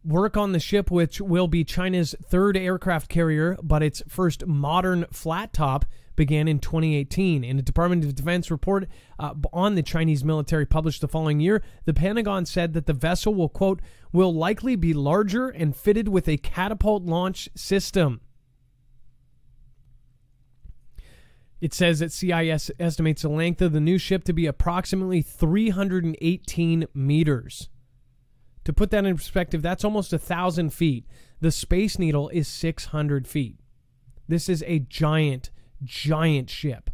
Speaker 1: Work on the ship, which will be China's third aircraft carrier, but its first modern flat top, began in 2018. In a Department of Defense report on the Chinese military published the following year, the Pentagon said that the vessel will, quote, will likely be larger and fitted with a catapult launch system. It says that CIS estimates the length of the new ship to be approximately 318 meters. To put that in perspective, that's almost 1,000 feet. The Space Needle is 600 feet. This is a giant, giant ship,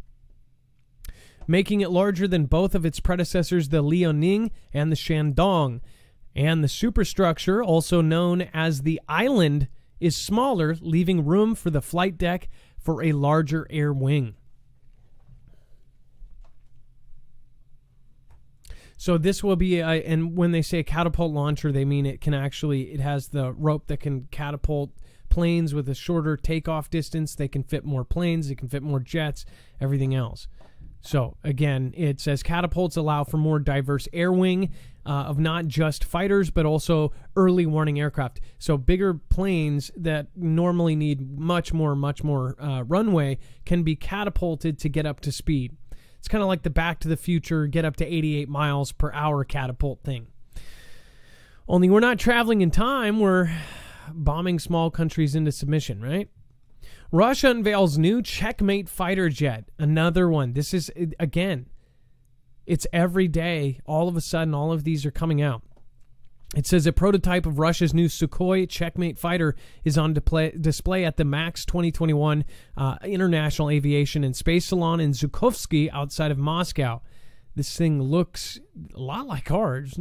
Speaker 1: making it larger than both of its predecessors, the Liaoning and the Shandong. And the superstructure, also known as the Island, is smaller, leaving room for the flight deck for a larger air wing. So this will be, and when they say a catapult launcher, they mean it has the rope that can catapult planes with a shorter takeoff distance. They can fit more planes, it can fit more jets, everything else. So again, it says catapults allow for more diverse air wing of not just fighters, but also early warning aircraft. So bigger planes that normally need much more runway can be catapulted to get up to speed. It's kind of like the Back to the Future get up to 88 miles per hour catapult thing. Only we're not traveling in time, we're bombing small countries into submission, right? Russia unveils new Checkmate fighter jet. Another one. This is, again, it's every day. All of a sudden, all of these are coming out. It says a prototype of Russia's new Sukhoi Checkmate fighter is on display at the MAX 2021 International Aviation and Space Salon in Zhukovsky outside of Moscow. This thing looks a lot like ours.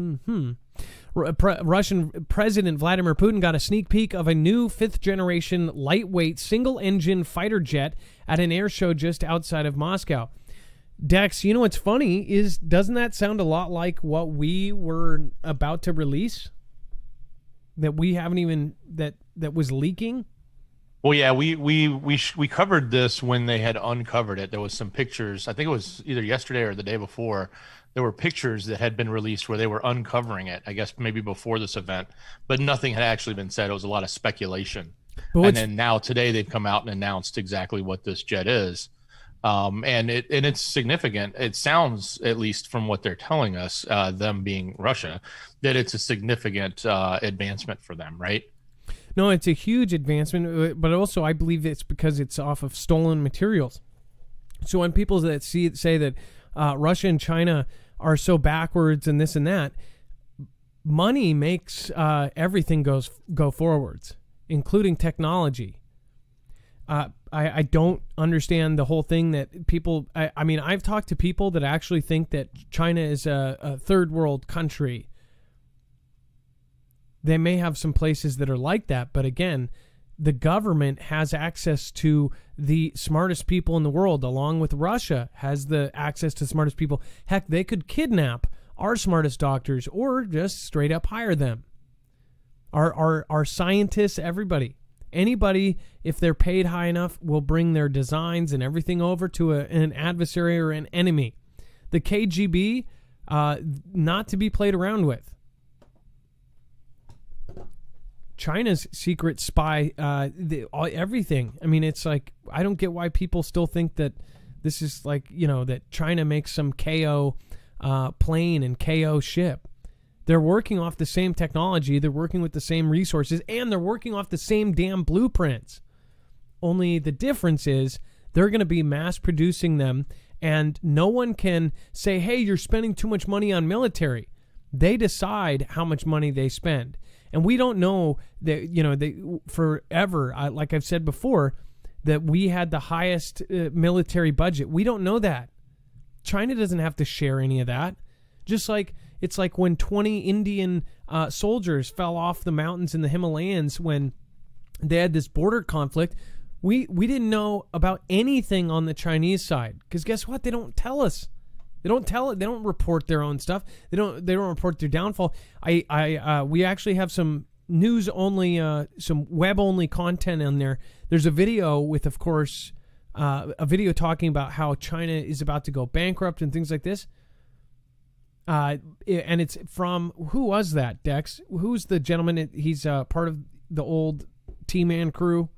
Speaker 1: Russian President Vladimir Putin got a sneak peek of a new fifth-generation lightweight single-engine fighter jet at an air show just outside of Moscow. Dex, you know what's funny is, doesn't that sound a lot like what we were about to release? That we haven't even, that was leaking?
Speaker 2: Well, yeah, we covered this when they had uncovered it. There was some pictures. I think it was either yesterday or the day before. There were pictures that had been released where they were uncovering it, I guess maybe before this event, but nothing had actually been said. It was a lot of speculation. And then now today they've come out and announced exactly what this jet is. And it's significant. It sounds, at least from what they're telling us, them being Russia, that it's a significant advancement for them, right?
Speaker 1: No, it's a huge advancement, but also I believe it's because it's off of stolen materials. So when people that say that Russia and China are so backwards and this and that, money makes everything go forwards, including technology. I don't understand the whole thing that people... I mean, I've talked to people that actually think that China is a third world country. They may have some places that are like that, but again, the government has access to the smartest people in the world, along with Russia has the access to the smartest people. Heck, they could kidnap our smartest doctors or just straight up hire them. Our scientists, everybody. Anybody, if they're paid high enough, will bring their designs and everything over to an adversary or an enemy. The KGB, not to be played around with. China's secret spy, everything. I mean, it's like, I don't get why people still think that this is like, that China makes some KO plane and KO ship. They're working off the same technology, they're working with the same resources, and they're working off the same damn blueprints. Only the difference is they're going to be mass producing them, and no one can say, hey, you're spending too much money on military. They decide how much money they spend. And we don't know that, forever, like I've said before, that we had the highest military budget. We don't know that. China doesn't have to share any of that. Just like it's like when 20 Indian soldiers fell off the mountains in the Himalayas when they had this border conflict. We didn't know about anything on the Chinese side because guess what? They don't tell us. They don't report their own stuff. They don't report their downfall. We actually have some news only, some web only content in there. There's a video with, of course, a video talking about how China is about to go bankrupt and things like this. And it's from, who was that, Dex? Who's the gentleman? He's part of the old T-Man crew.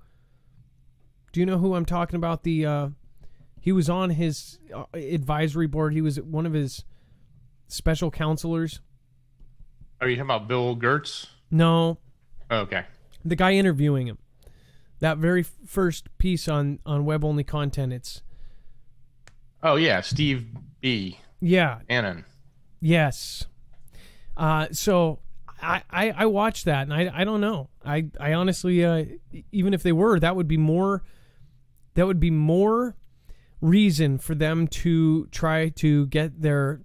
Speaker 1: Do you know who I'm talking about? He was on his advisory board. He was one of his special counselors.
Speaker 2: Are you talking about Bill Gertz?
Speaker 1: No.
Speaker 2: Oh, okay.
Speaker 1: The guy interviewing him. That very first piece on web-only content, it's...
Speaker 2: Oh, yeah, Steve B.
Speaker 1: Yeah.
Speaker 2: Annan.
Speaker 1: Yes. So I watched that, and I don't know. I honestly, even if they were, that would be more That would be more reason for them to try to get their,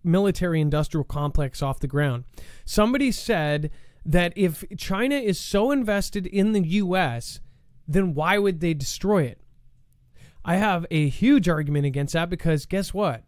Speaker 1: military industrial complex off the ground. Somebody said that if China is so invested in the U.S., then why would they destroy it? I have a huge argument against that because guess what?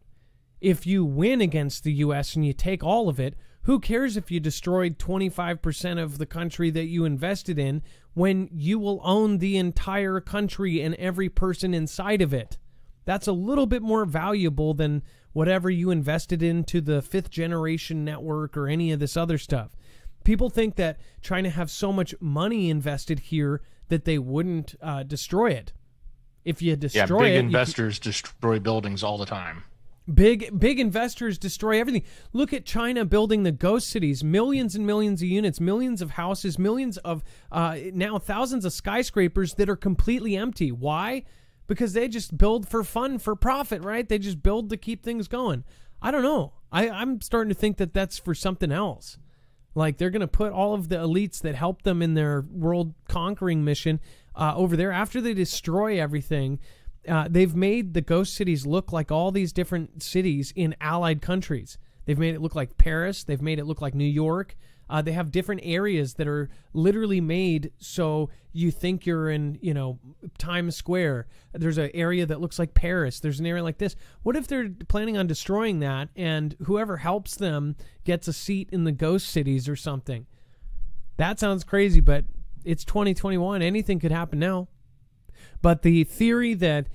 Speaker 1: If you win against the U.S. and you take all of it, who cares if you destroyed 25% of the country that you invested in when you will own the entire country and every person inside of it? That's a little bit more valuable than whatever you invested into the 5th generation network or any of this other stuff. People think that China have so much money invested here that they wouldn't destroy it. If you destroy
Speaker 2: big investors destroy buildings all the time.
Speaker 1: Big investors destroy everything. Look at China building the ghost cities, millions and millions of units, millions of houses, millions of now thousands of skyscrapers that are completely empty. Why? Because they just build for fun, for profit, right? They just build to keep things going. I don't know. I'm starting to think that that's for something else. Like they're going to put all of the elites that help them in their world conquering mission over there after they destroy everything. They've made the ghost cities look like all these different cities in allied countries. They've made it look like Paris. They've made it look like New York. They have different areas that are literally made so you think you're in, Times Square. There's an area that looks like Paris. There's an area like this. What if they're planning on destroying that and whoever helps them gets a seat in the ghost cities or something? That sounds crazy, but it's 2021. Anything could happen now. But the theory that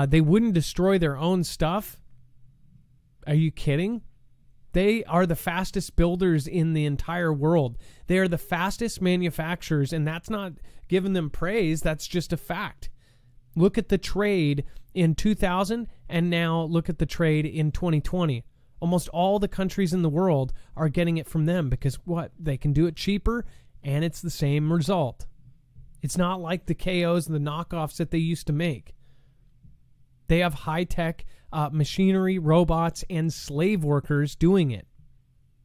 Speaker 1: they wouldn't destroy their own stuff, are you kidding? They are the fastest builders in the entire world. They are the fastest manufacturers, and that's not giving them praise. That's just a fact. Look at the trade in 2000, and now look at the trade in 2020. Almost all the countries in the world are getting it from them because what? They can do it cheaper, and it's the same result. It's not like the KOs and the knockoffs that they used to make. They have high-tech machinery, robots, and slave workers doing it.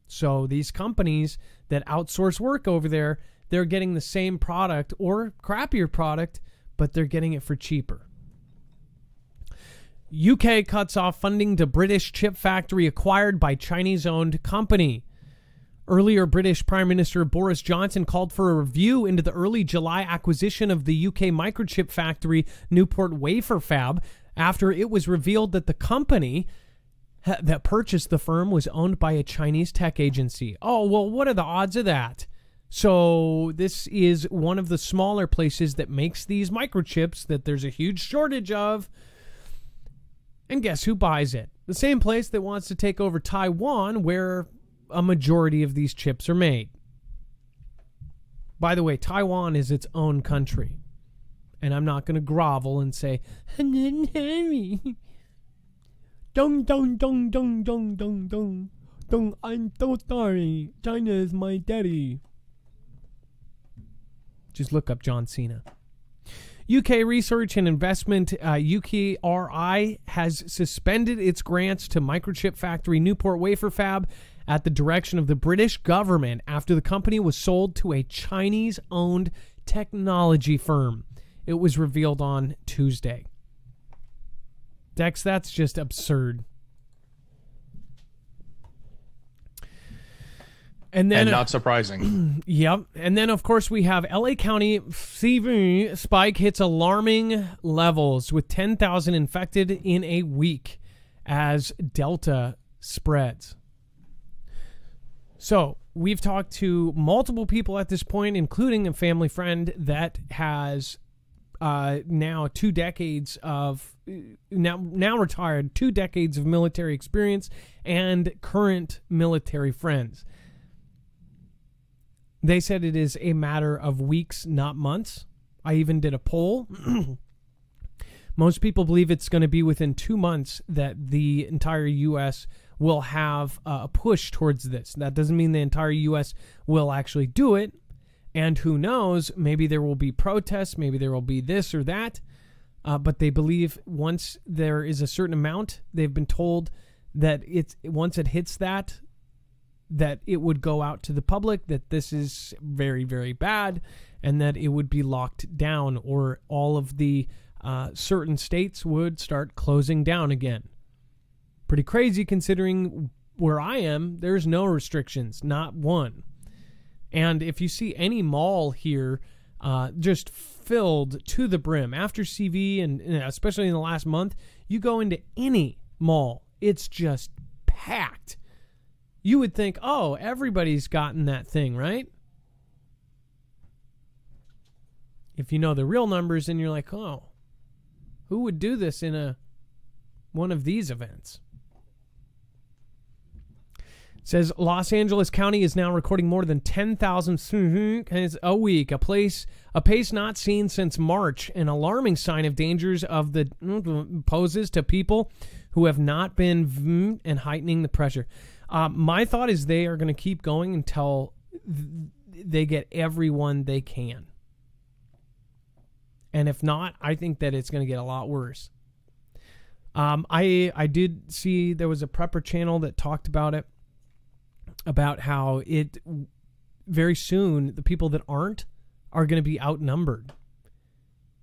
Speaker 1: So these companies that outsource work over there, they're getting the same product or crappier product, but they're getting it for cheaper. UK cuts off funding to British chip factory acquired by Chinese-owned company. Earlier, British Prime Minister Boris Johnson called for a review into the early July acquisition of the UK microchip factory Newport Wafer Fab after it was revealed that the company that purchased the firm was owned by a Chinese tech agency. Oh, well, what are the odds of that? So this is one of the smaller places that makes these microchips that there's a huge shortage of. And guess who buys it? The same place that wants to take over Taiwan, where a majority of these chips are made. By the way, Taiwan is its own country. And I'm not going to grovel and say, Harry. Dong, dong, dong, dong, dong, dong, dong. Dong, I'm so sorry. China is my daddy. Just look up John Cena. UK Research and Investment, UKRI, has suspended its grants to microchip factory Newport Wafer Fab at the direction of the British government after the company was sold to a Chinese-owned technology firm. It was revealed on Tuesday. Dex, that's just absurd. And
Speaker 2: not surprising.
Speaker 1: Yep. And then, of course, we have LA County fever spike hits alarming levels with 10,000 infected in a week as Delta spreads. So we've talked to multiple people at this point, including a family friend that has now 2 decades of now retired, 2 decades of military experience and current military friends. They said it is a matter of weeks, not months. I even did a poll. Most people believe it's going to be within 2 months that the entire U.S. will have a push towards this. That doesn't mean the entire U.S. will actually do it. And who knows, maybe there will be protests, maybe there will be this or that. But they believe once there is a certain amount, they've been told that once it hits that it would go out to the public, that this is very, very bad, and that it would be locked down, or all of the certain states would start closing down again. Pretty crazy considering where I am, there's no restrictions, not one. And if you see any mall here just filled to the brim, after CV and especially in the last month, you go into any mall, it's just packed. You would think, oh, everybody's gotten that thing, right? If you know the real numbers, then you're like, oh, who would do this in one of these events? It says Los Angeles County is now recording more than 10,000 a week, a pace not seen since March, an alarming sign of dangers of the poses to people who have not been and heightening the pressure. My thought is they are going to keep going until they get everyone they can. And if not, I think that it's going to get a lot worse. I did see there was a prepper channel that talked about it, about how it very soon the people that aren't are going to be outnumbered.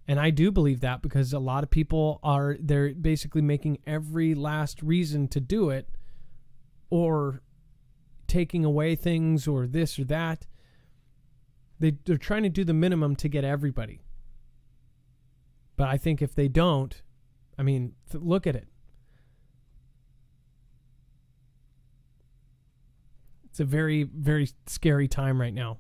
Speaker 1: And I do believe that because a lot of people they're basically making every last reason to do it, or taking away things or this or that. They're trying to do the minimum to get everybody. But I think if they don't, I mean, look at it. It's a very, very scary time right now.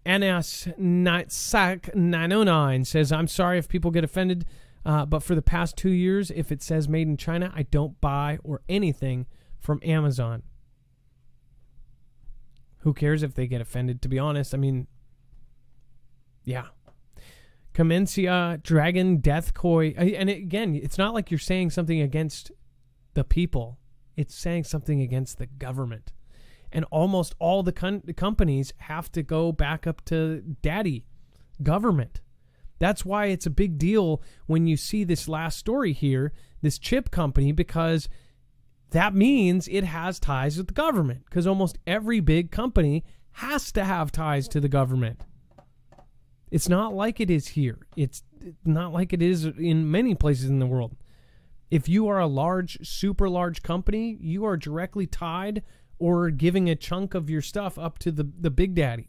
Speaker 1: NS909 says, I'm sorry if people get offended, but for the past 2 years, if it says made in China, I don't buy or anything from Amazon. Who cares if they get offended, to be honest? I mean, yeah. Comencia, Dragon, Death Koi. And again, it's not like you're saying something against the people. It's saying something against the government. And almost all the companies have to go back up to daddy, government. That's why it's a big deal when you see this last story here, this chip company, because that means it has ties with the government. Because almost every big company has to have ties to the government. It's not like it is here. It's not like it is in many places in the world. If you are a large, super large company, you are directly tied or giving a chunk of your stuff up to the big daddy.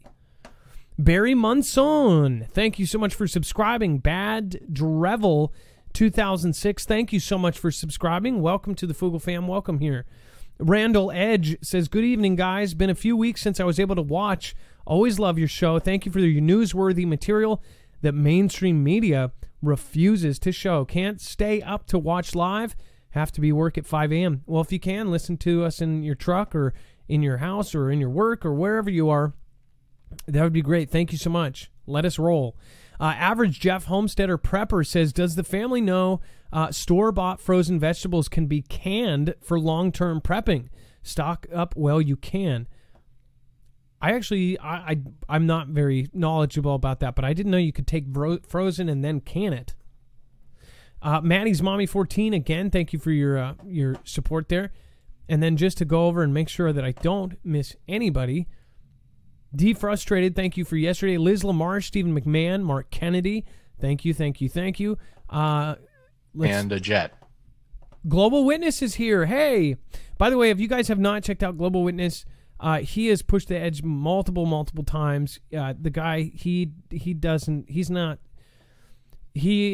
Speaker 1: Barry Munson, thank you so much for subscribing. Bad Drevel 2006, thank you so much for subscribing. Welcome to the Foogle fam. Welcome here. Randall Edge says, good evening, guys. Been a few weeks since I was able to watch. Always love your show. Thank you for your newsworthy material that mainstream media refuses to show. Can't stay up to watch live. Have to be work at 5 a.m. Well, if you can, listen to us in your truck or in your house or in your work or wherever you are. That would be great. Thank you so much. Let us roll. Average Jeff Homesteader Prepper says, does the family know store-bought frozen vegetables can be canned for long-term prepping? Stock up while you can. I'm not very knowledgeable about that, but I didn't know you could take frozen and then can it. Maddie's Mommy 14, again, thank you for your support there. And then just to go over and make sure that I don't miss anybody, Defrustrated, thank you for yesterday. Liz Lamar, Stephen McMahon, Mark Kennedy, thank you. And
Speaker 2: a jet.
Speaker 1: Global Witness is here. Hey, by the way, if you guys have not checked out Global Witness, he has pushed the edge multiple times. The guy, he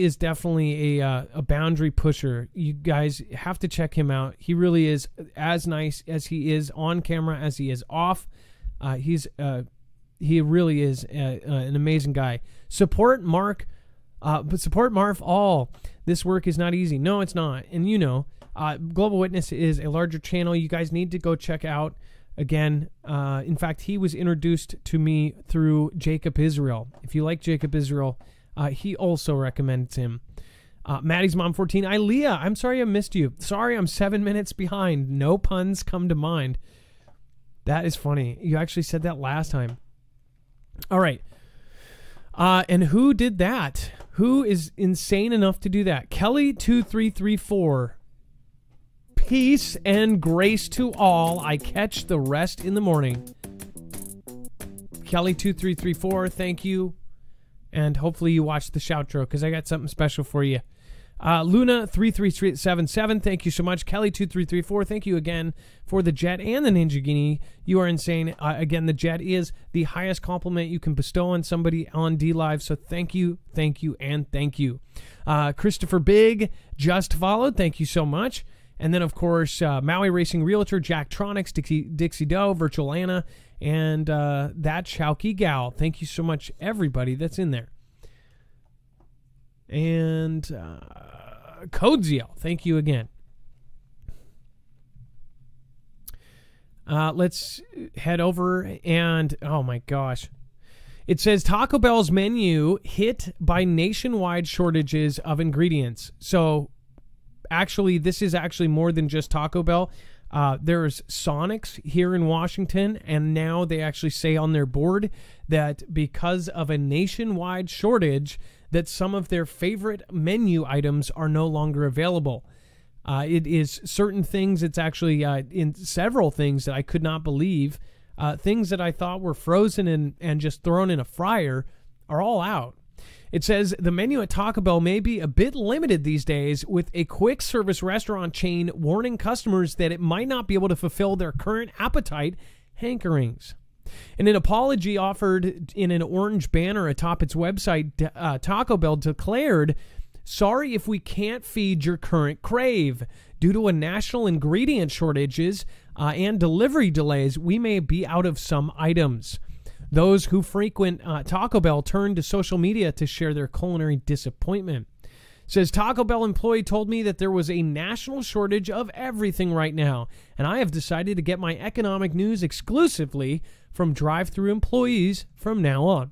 Speaker 1: is definitely a boundary pusher. You guys have to check him out. He really is as nice as he is on camera as he is off. He really is an amazing guy. Support Mark, but support Marf all. This work is not easy. No, it's not. And Global Witness is a larger channel you guys need to go check out. Again, in fact, he was introduced to me through Jacob Israel. If you like Jacob Israel, he also recommends him. Maddie's Mom 14. Ilea, I'm sorry I missed you. Sorry, I'm 7 minutes behind. No puns come to mind. That is funny. You actually said that last time. All right. And who did that? Who is insane enough to do that? Kelly2334. Peace and grace to all. I catch the rest in the morning. Kelly2334, thank you. And hopefully you watched the shoutro because I got something special for you. Luna3377, thank you so much. Kelly2334, thank you again for the jet and the Ninja Guinea. You are insane. Again, the jet is the highest compliment you can bestow on somebody on D-Live, so thank you, and thank you. Christopher Big just followed. Thank you so much. And then, of course, Maui Racing Realtor, Jacktronics, Dixie Doe, Virtual Anna, and that Chowky Gal. Thank you so much, everybody that's in there. And Codezeal, thank you again. Let's head over and, oh my gosh. It says Taco Bell's menu hit by nationwide shortages of ingredients. So actually, this is actually more than just Taco Bell. There's Sonic's here in Washington, and now they actually say on their board that because of a nationwide shortage, that some of their favorite menu items are no longer available. It is certain things, it's actually in several things that I could not believe. Things that I thought were frozen and just thrown in a fryer are all out. It says the menu at Taco Bell may be a bit limited these days, with a quick service restaurant chain warning customers that it might not be able to fulfill their current appetite hankerings. In an apology offered in an orange banner atop its website, Taco Bell declared, "Sorry if we can't feed your current crave. Due to a national ingredient shortages and delivery delays, we may be out of some items." Those who frequent Taco Bell turn to social media to share their culinary disappointment. Says Taco Bell employee told me that there was a national shortage of everything right now, and I have decided to get my economic news exclusively from drive-thru employees from now on.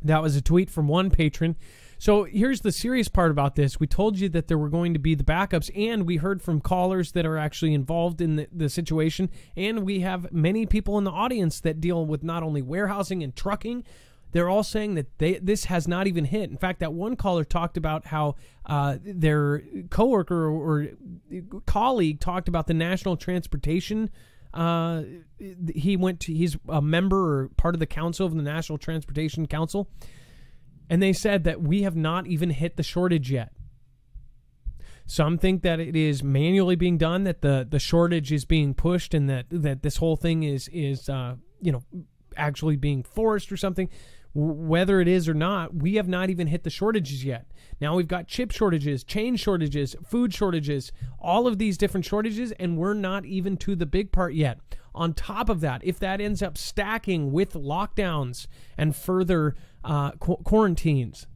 Speaker 1: That was a tweet from one patron. So here's the serious part about this. We told you that there were going to be the backups, and we heard from callers that are actually involved in the situation, and we have many people in the audience that deal with not only warehousing and trucking. They're all saying that this has not even hit. In fact, that one caller talked about how their coworker or colleague talked about the National Transportation. He's a member or part of the council of the National Transportation Council. And they said that we have not even hit the shortage yet. Some think that it is manually being done, that the shortage is being pushed, and that this whole thing is actually being forced or something. Whether it is or not, we have not even hit the shortages yet. Now we've got chip shortages, chain shortages, food shortages, all of these different shortages, and we're not even to the big part yet. On top of that, if that ends up stacking with lockdowns and further quarantines,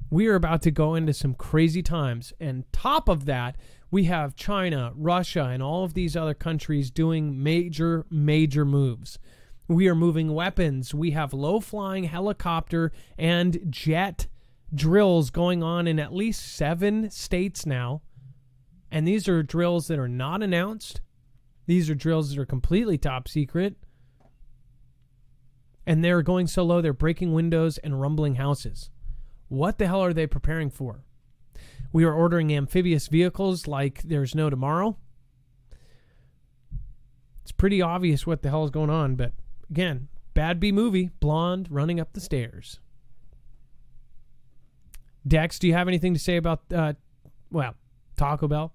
Speaker 1: we are about to go into some crazy times. And top of that, we have China, Russia, and all of these other countries doing major moves. We are moving weapons. We have low-flying helicopter and jet drills going on in at least 7 states now. And these are drills that are not announced. These are drills that are completely top secret. And they're going so low, they're breaking windows and rumbling houses. What the hell are they preparing for? We are ordering amphibious vehicles like there's no tomorrow. It's pretty obvious what the hell is going on, but again, Bad B movie, blonde running up the stairs. Dex, do you have anything to say about, Taco Bell?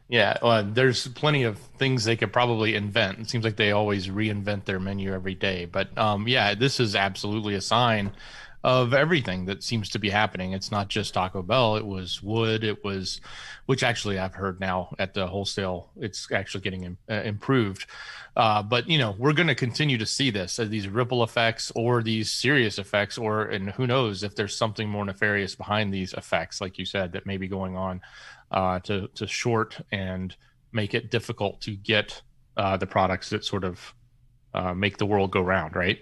Speaker 2: Yeah, there's plenty of things they could probably invent. It seems like they always reinvent their menu every day. But this is absolutely a sign of everything that seems to be happening. It's not just Taco Bell. It was Wood. Which actually I've heard now at the wholesale, it's actually getting improved. But we're going to continue to see this, these ripple effects or these serious effects, and who knows if there's something more nefarious behind these effects, like you said, that may be going on to short and make it difficult to get the products that sort of make the world go round, right?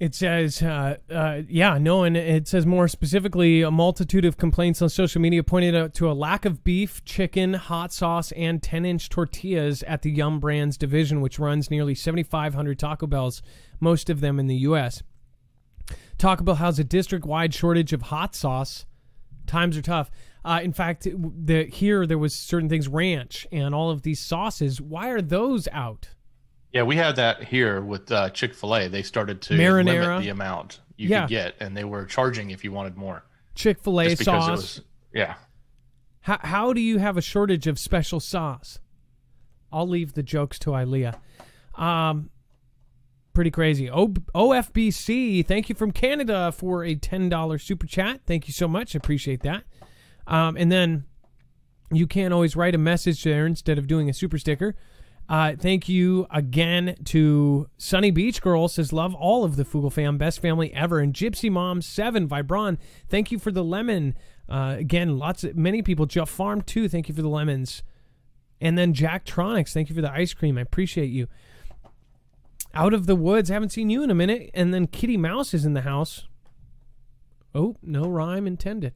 Speaker 1: It says, and it says more specifically, a multitude of complaints on social media pointed out to a lack of beef, chicken, hot sauce, and 10-inch tortillas at the Yum Brands division, which runs nearly 7,500 Taco Bells, most of them in the U.S. Taco Bell has a district-wide shortage of hot sauce. Times are tough. In fact, here there was certain things, ranch and all of these sauces. Why are those out?
Speaker 2: Yeah, we had that here with Chick-fil-A. They started to
Speaker 1: Marinara.
Speaker 2: limit the amount you could get, and they were charging if you wanted more.
Speaker 1: Chick-fil-A sauce.
Speaker 2: Yeah.
Speaker 1: How do you have a shortage of special sauce? I'll leave the jokes to Ilea. Pretty crazy. OFBC, thank you from Canada for a $10 super chat. Thank you so much. I appreciate that. And then you can always write a message there instead of doing a super sticker. Thank you again to Sunny Beach Girl, says, love all of the Fugel fam, best family ever. And Gypsy Mom 7, Vibron, thank you for the lemon. Again, many people. Jeff Farm 2, thank you for the lemons. And then Jacktronics, thank you for the ice cream. I appreciate you. Out of the Woods, haven't seen you in a minute. And then Kitty Mouse is in the house. Oh, no rhyme intended.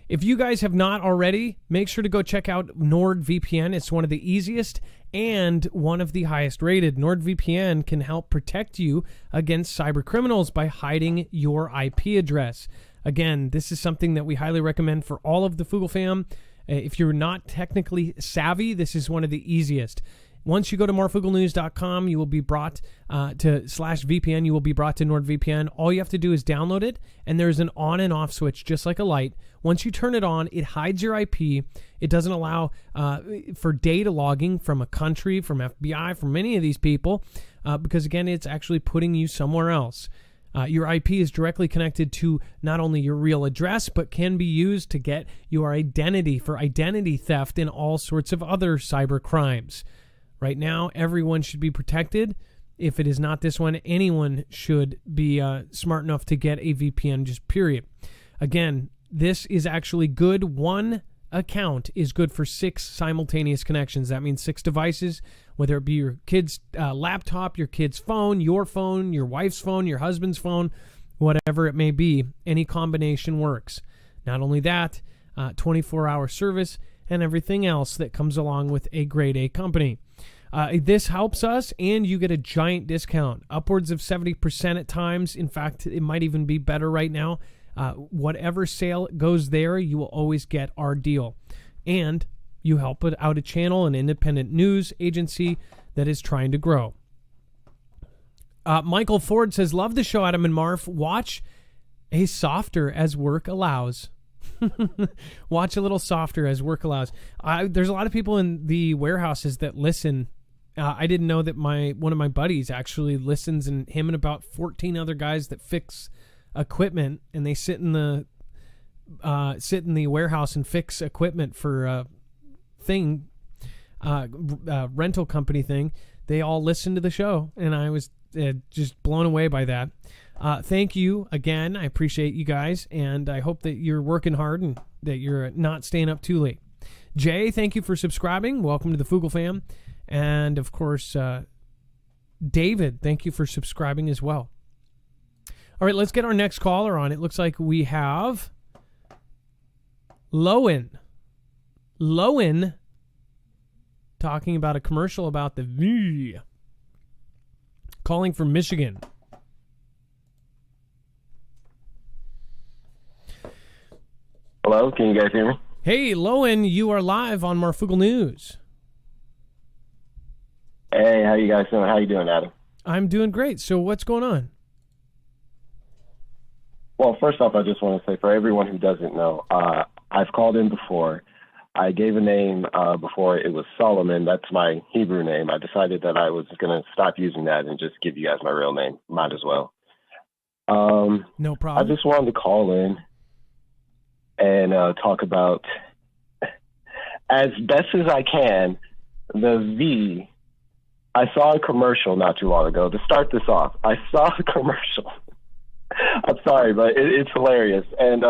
Speaker 1: If you guys have not already, make sure to go check out NordVPN. It's one of the easiest and one of the highest rated. NordVPN can help protect you against cyber criminals by hiding your IP address. Again, this is something that we highly recommend for all of the Fugel fam. If you're not technically savvy, this is one of the easiest. Once you go to marfugelnews.com, you will be brought to /VPN. You will be brought to NordVPN. All you have to do is download it, and there's an on and off switch, just like a light. Once you turn it on, it hides your IP. It doesn't allow for data logging from a country, from FBI, from any of these people, because, again, it's actually putting you somewhere else. Your IP is directly connected to not only your real address, but can be used to get your identity for identity theft and all sorts of other cyber crimes. Right now, everyone should be protected. If it is not this one, anyone should be smart enough to get a VPN, just period. Again, this is actually good. One account is good for 6 simultaneous connections. That means 6 devices, whether it be your kid's laptop, your kid's phone, your wife's phone, your husband's phone, whatever it may be. Any combination works. Not only that, 24-hour service and everything else that comes along with a grade A company. This helps us, and you get a giant discount, upwards of 70% at times. In fact, it might even be better right now. Whatever sale goes there, you will always get our deal. And you help out a channel, an independent news agency that is trying to grow. Michael Ford says, love the show, Adam and Marf. Watch a softer as work allows. Watch a little softer as work allows. There's a lot of people in the warehouses that listen. I didn't know that one of my buddies actually listens, and him and about 14 other guys that fix equipment, and they sit in the warehouse and fix equipment for rental company thing. They all listen to the show, and I was just blown away by that. Thank you again. I appreciate you guys, and I hope that you're working hard and that you're not staying up too late. Jay, thank you for subscribing. Welcome to the Fugel fam. And, of course, David, thank you for subscribing as well. All right, let's get our next caller on. It looks like we have Lowen. Lowen talking about a commercial about the V. Calling from Michigan.
Speaker 5: Hello, can you guys hear me?
Speaker 1: Hey, Lowen, you are live on Marfoogle News.
Speaker 5: Hey, how you guys doing? How you doing, Adam?
Speaker 1: I'm doing great. So what's going on?
Speaker 5: Well, first off, I just want to say, for everyone who doesn't know, I've called in before. I gave a name before. It was Solomon. That's my Hebrew name. I decided that I was going to stop using that and just give you guys my real name. Might as well.
Speaker 1: No problem.
Speaker 5: I just wanted to call in and talk about, as best as I can, the V. I saw a commercial not too long ago. To start this off, I saw a commercial. I'm sorry, but it's hilarious. And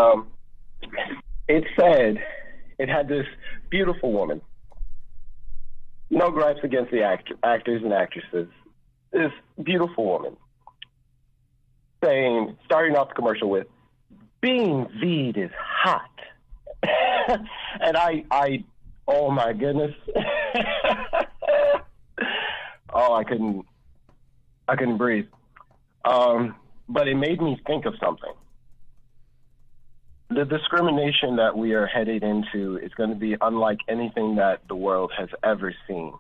Speaker 5: it said, it had this beautiful woman. No gripes against the actors and actresses. This beautiful woman saying, starting off the commercial with, being V'd is hot. And I, oh my goodness. Oh, I couldn't breathe. But it made me think of something. the discrimination that we are headed into is going to be unlike anything that the world has ever seen.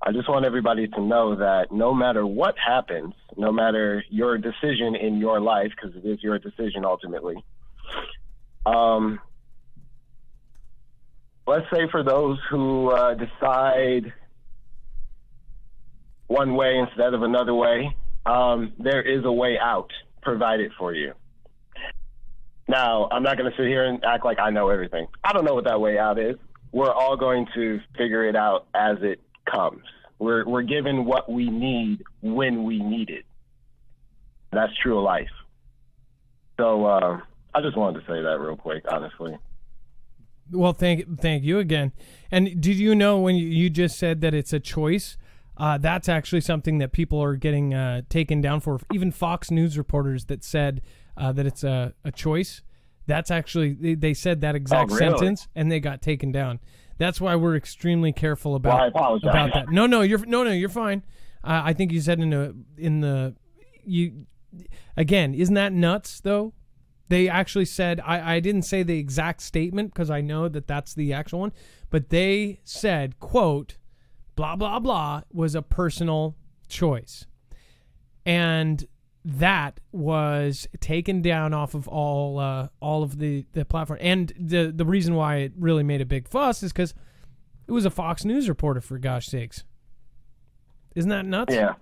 Speaker 5: I just want everybody to know that no matter what happens, no matter your decision in your life, because it is your decision ultimately, let's say for those who decide one way instead of another way, there is a way out provided for you. Now, I'm not going to sit here and act like I know everything. I don't know what that way out is. We're all going to figure it out as it comes. We're given what we need when we need it. That's true of life. So I just wanted to say that real quick, honestly.
Speaker 1: Well, thank you again. And did you know when you just said that it's a choice? That's actually something that people are getting taken down for. Even Fox News reporters that said that it's a choice. That's actually, they said that exact sentence and they got taken down. That's why we're extremely careful about that. No, you're fine. I think you said again, isn't that nuts though? They actually said, I didn't say the exact statement because I know that that's the actual one, but they said, quote, blah, blah, blah was a personal choice. And that was taken down off of all of the platform. And the reason why it really made a big fuss is because it was a Fox News reporter, for gosh sakes. Isn't that nuts?
Speaker 5: Yeah.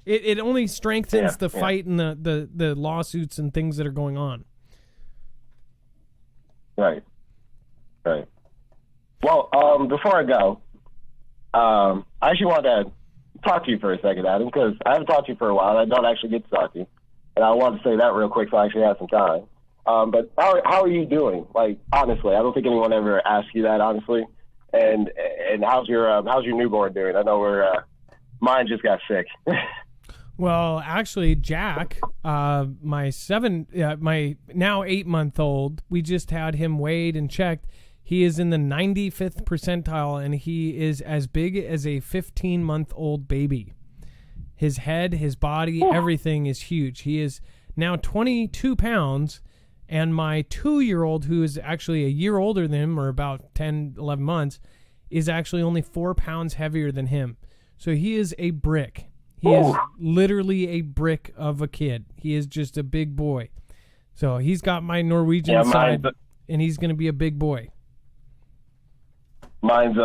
Speaker 1: It only strengthens the fight and the lawsuits and things that are going on.
Speaker 5: Right. Well, before I go, I actually want to talk to you for a second, Adam, because I haven't talked to you for a while. I don't actually get to talk to you. And I want to say that real quick so I actually have some time. But how are you doing? Like, honestly, I don't think anyone ever asked you that, honestly. And how's your newborn doing? I know mine just got sick.
Speaker 1: Well, actually, Jack, my now 8-month-old, we just had him weighed and checked. He is in the 95th percentile, and he is as big as a 15-month-old baby. His head, his body, everything is huge. He is now 22 pounds, and my 2-year-old, who is actually a year older than him, or about 10, 11 months, is actually only 4 pounds heavier than him. So he is a brick. He is literally a brick of a kid. He is just a big boy. So he's got my Norwegian side, and he's going to be a big boy.
Speaker 5: Mine's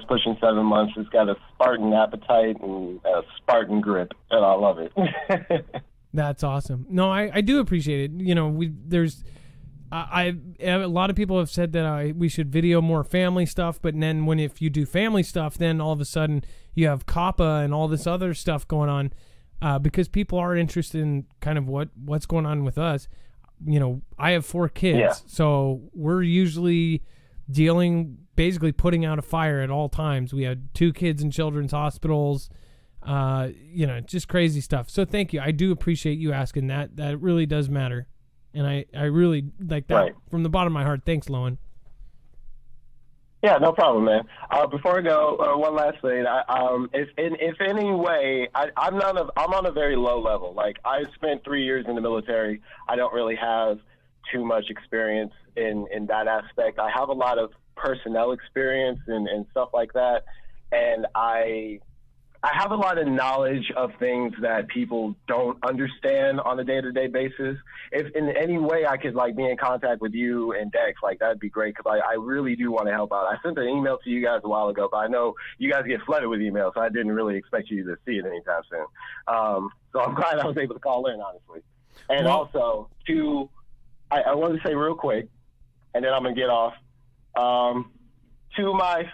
Speaker 5: pushing 7 months. It's got a Spartan appetite and a Spartan grip, and I love it.
Speaker 1: That's awesome. No, I do appreciate it. You know, a lot of people have said that we should video more family stuff, but then if you do family stuff, then all of a sudden you have COPPA and all this other stuff going on, because people are interested in kind of what's going on with us. You know, I have 4 kids, so we're usually basically putting out a fire at all times. We had 2 kids in children's hospitals, just crazy stuff. So thank you. I do appreciate you asking that. That really does matter. And I really like that from the bottom of my heart. Thanks, Lowen.
Speaker 5: Yeah, no problem, man. Before I go, one last thing. If any way, I'm on a very low level. Like, I spent 3 years in the military. I don't really have too much experience in that aspect. I have a lot of personnel experience and stuff like that. And I have a lot of knowledge of things that people don't understand on a day-to-day basis. If in any way I could be in contact with you and Dex, that'd be great, because I really do want to help out. I sent an email to you guys a while ago, but I know you guys get flooded with emails, so I didn't really expect you to see it anytime soon. So I'm glad I was able to call in, honestly. And also, I want to say real quick, and then I'm gonna get off. To my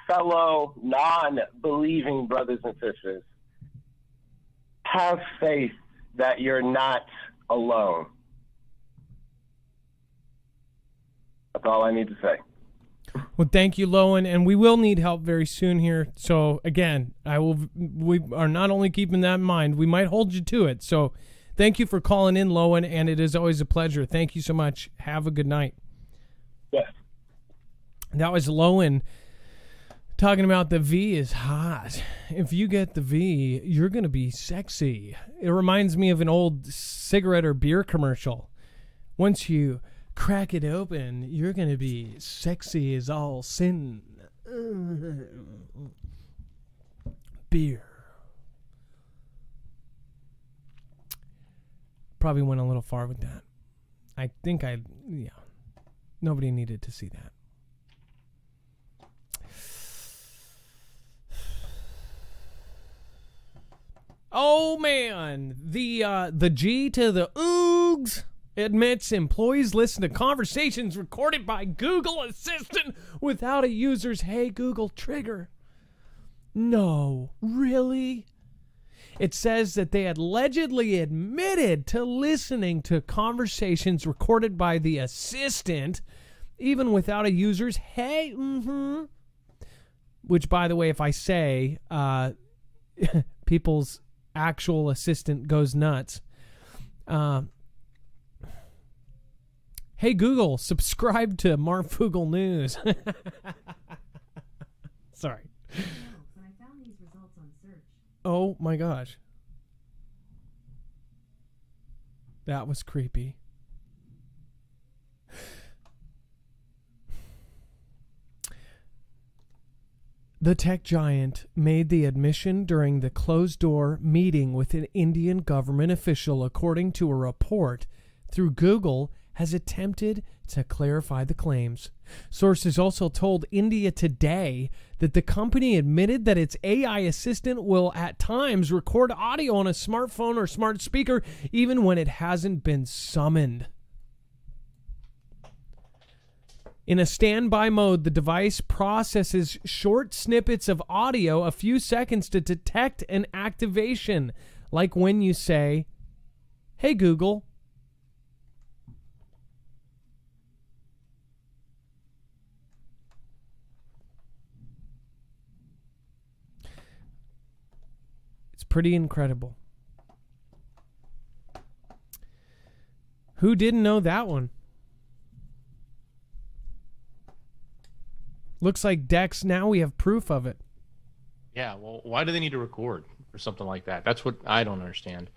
Speaker 5: fellow non-believing brothers and sisters, have faith that you're not alone. That's all I need to say.
Speaker 1: Well, thank you, Lowen, and we will need help very soon here. So again, we are not only keeping that in mind, we might hold you to it. So thank you for calling in, Lowen, and it is always a pleasure. Thank you so much. Have a good night.
Speaker 5: Yes.
Speaker 1: That was Lowen talking about the V is hot. If you get the V, you're going to be sexy. It reminds me of an old cigarette or beer commercial. Once you crack it open. You're going to be sexy as all sin. Beer. Probably went a little far with that. I think nobody needed to see that. Oh man, the G to the oogs admits employees listen to conversations recorded by Google Assistant without a user's "Hey Google" trigger. No, really? It says that they allegedly admitted to listening to conversations recorded by the assistant, even without a user's "Hey," which, by the way, if I say people's actual assistant goes nuts. Hey Google, subscribe to Marfoogle News. Sorry.
Speaker 6: But I found these results on search.
Speaker 1: Oh my gosh. That was creepy. The tech giant made the admission during the closed-door meeting with an Indian government official, according to a report through Google, has attempted to clarify the claims. Sources also told India Today that the company admitted that its AI assistant will at times record audio on a smartphone or smart speaker even when it hasn't been summoned. In a standby mode, the device processes short snippets of audio a few seconds to detect an activation, like when you say, "Hey Google." It's pretty incredible. Who didn't know that one? Looks like Dex, now we have proof of it.
Speaker 2: Yeah, well, why do they need to record or something like that? That's what I don't understand.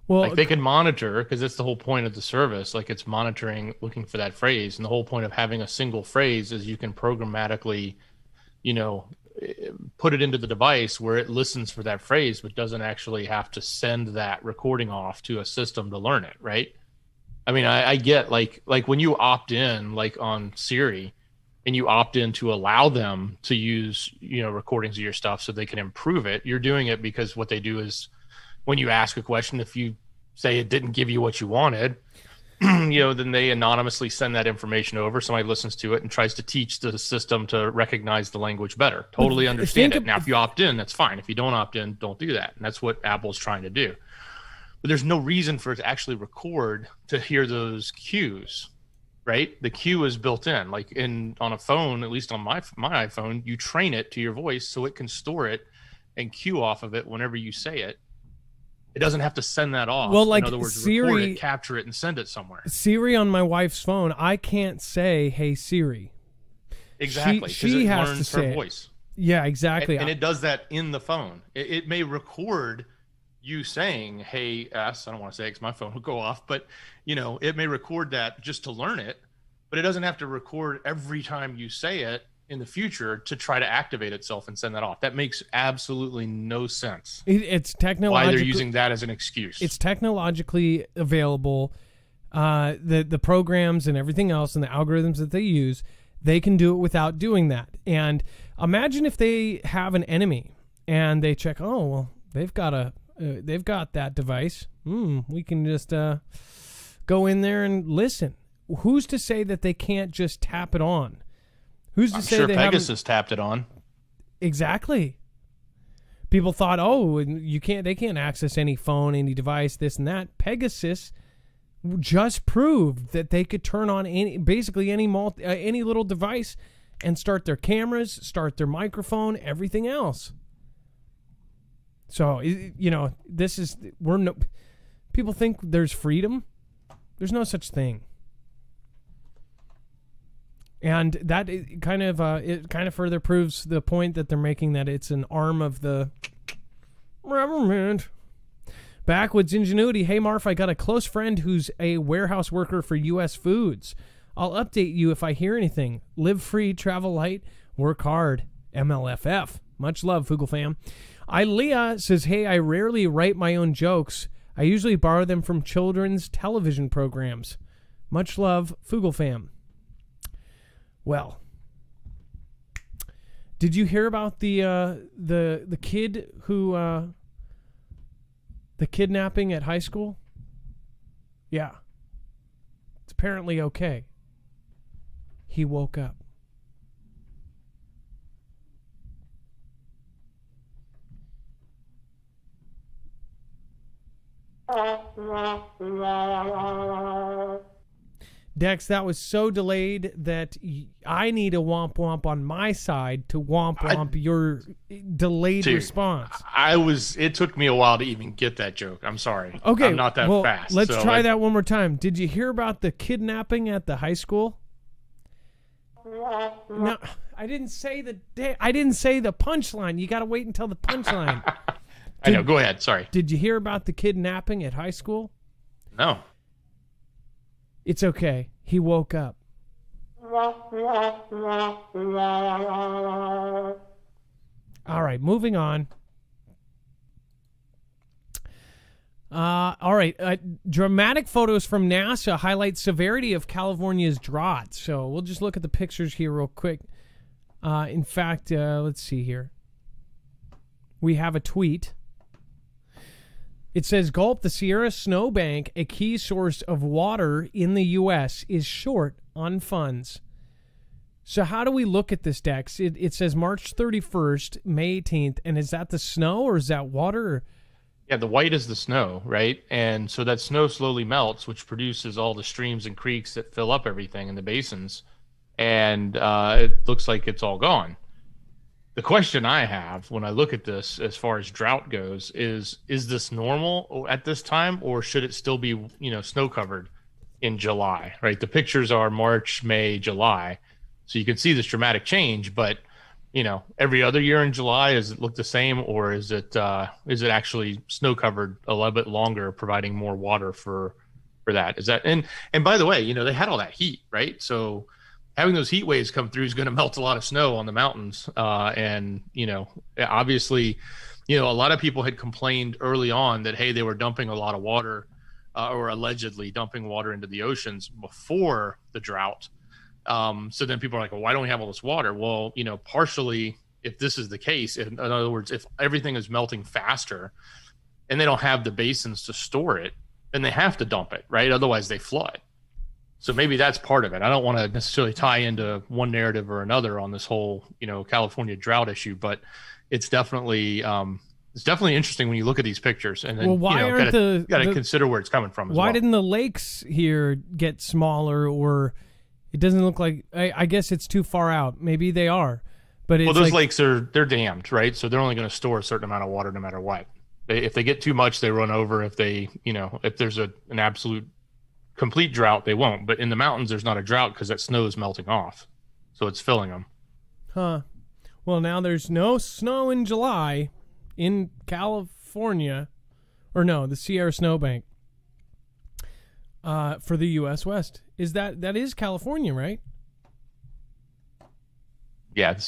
Speaker 1: Well,
Speaker 2: like they can monitor, because that's the whole point of the service. Like it's monitoring, looking for that phrase. And the whole point of having a single phrase is you can programmatically, put it into the device where it listens for that phrase, but doesn't actually have to send that recording off to a system to learn it, right? I mean, I get like when you opt in, like on Siri, and you opt in to allow them to use, recordings of your stuff so they can improve it, you're doing it because what they do is when you ask a question, if you say it didn't give you what you wanted, then they anonymously send that information over. Somebody listens to it and tries to teach the system to recognize the language better. Totally understand it. Now, if you opt in, that's fine. If you don't opt in, don't do that. And that's what Apple's trying to do. But there's no reason for it to actually record to hear those cues. Right? The cue is built in, like on a phone, at least on my iPhone, you train it to your voice so it can store it and cue off of it whenever you say it. It doesn't have to send that off.
Speaker 1: Well, like
Speaker 2: in other words,
Speaker 1: Siri,
Speaker 2: record it, capture it, and send it somewhere.
Speaker 1: Siri on my wife's phone, I can't say, "Hey Siri."
Speaker 2: Exactly.
Speaker 1: She
Speaker 2: it
Speaker 1: has
Speaker 2: learns
Speaker 1: to say
Speaker 2: her
Speaker 1: it.
Speaker 2: voice.
Speaker 1: Yeah, exactly.
Speaker 2: And it does that in the phone. It may record you saying, "Hey S," I don't want to say it because my phone will go off, but it may record that just to learn it, but it doesn't have to record every time you say it in the future to try to activate itself and send that off. That makes absolutely no sense.
Speaker 1: It's technologically,
Speaker 2: why they're using that as an excuse.
Speaker 1: It's technologically available. The programs and everything else and the algorithms that they use, they can do it without doing that. And imagine if they have an enemy and they check, oh well, they've got that device. We can just go in there and listen. Who's to say that they can't just tap it on? Who's to say
Speaker 2: sure
Speaker 1: they
Speaker 2: Pegasus tapped it on?
Speaker 1: Exactly. People thought, oh, they can't access any phone, any device, this and that. Pegasus just proved that they could turn on any little device and start their cameras, start their microphone, everything else. So, people think there's freedom. There's no such thing. And that kind of further proves the point that they're making, that it's an arm of the government. Backwoods Ingenuity. Hey, Marf, I got a close friend who's a warehouse worker for U.S. Foods. I'll update you if I hear anything. Live free, travel light, work hard. MLFF. Much love, Foogle fam. Ilea says, hey, I rarely write my own jokes. I usually borrow them from children's television programs. Much love, Foogle fam. Well, did you hear about the kid who the kidnapping at high school? Yeah. It's apparently okay. He woke up. Dex, that was so delayed that I need a womp womp on my side to womp womp your delayed response.
Speaker 2: It took me a while to even get that joke. I'm sorry.
Speaker 1: Okay.
Speaker 2: I'm not that fast.
Speaker 1: Let's try that one more time. Did you hear about the kidnapping at the high school? No, I didn't say the punchline. You got to wait until the punchline.
Speaker 2: I know. Go ahead. Sorry.
Speaker 1: Did you hear about the kidnapping at high school?
Speaker 2: No.
Speaker 1: It's okay. He woke up. All right, moving on. All right. Dramatic photos from NASA highlight severity of California's drought. So we'll just look at the pictures here real quick. In fact, let's see here. We have a tweet. It says, Gulp, the Sierra Snowbank, a key source of water in the U.S., is short on funds. So how do we look at this, Dex? It says March 31st, May 18th, and is that the snow or is that water?
Speaker 2: Yeah, the white is the snow, right? And so that snow slowly melts, which produces all the streams and creeks that fill up everything in the basins. And it looks like it's all gone. The question I have when I look at this, as far as drought goes, is this normal at this time, or should it still be, snow covered in July, right? The pictures are March, May, July. So you can see this dramatic change, but, every other year in July, does it look the same, or is it actually snow covered a little bit longer, providing more water for that? Is that, and by the way, they had all that heat, right? So having those heat waves come through is going to melt a lot of snow on the mountains. And, obviously, a lot of people had complained early on that, hey, they were dumping a lot of water or allegedly dumping water into the oceans before the drought. So then people are like, well, why don't we have all this water? Well, partially, if this is the case, in other words, if everything is melting faster and they don't have the basins to store it, then they have to dump it, right? Otherwise they flood. So maybe that's part of it. I don't want to necessarily tie into one narrative or another on this whole, California drought issue, but it's definitely interesting when you look at these pictures, and then got to consider where it's coming from. Why
Speaker 1: didn't the lakes here get smaller, or it doesn't look like? I guess it's too far out. Maybe they are, but it's
Speaker 2: those lakes they're dammed, right? So they're only going to store a certain amount of water no matter what. If they get too much, they run over. If they, if there's an absolute complete drought, they won't. But in the mountains, there's not a drought because that snow is melting off, so it's filling them.
Speaker 1: Huh. Well, now there's no snow in July in California, or no, the Sierra Snowbank for the U.S. West. That is California, right?
Speaker 2: Yeah, the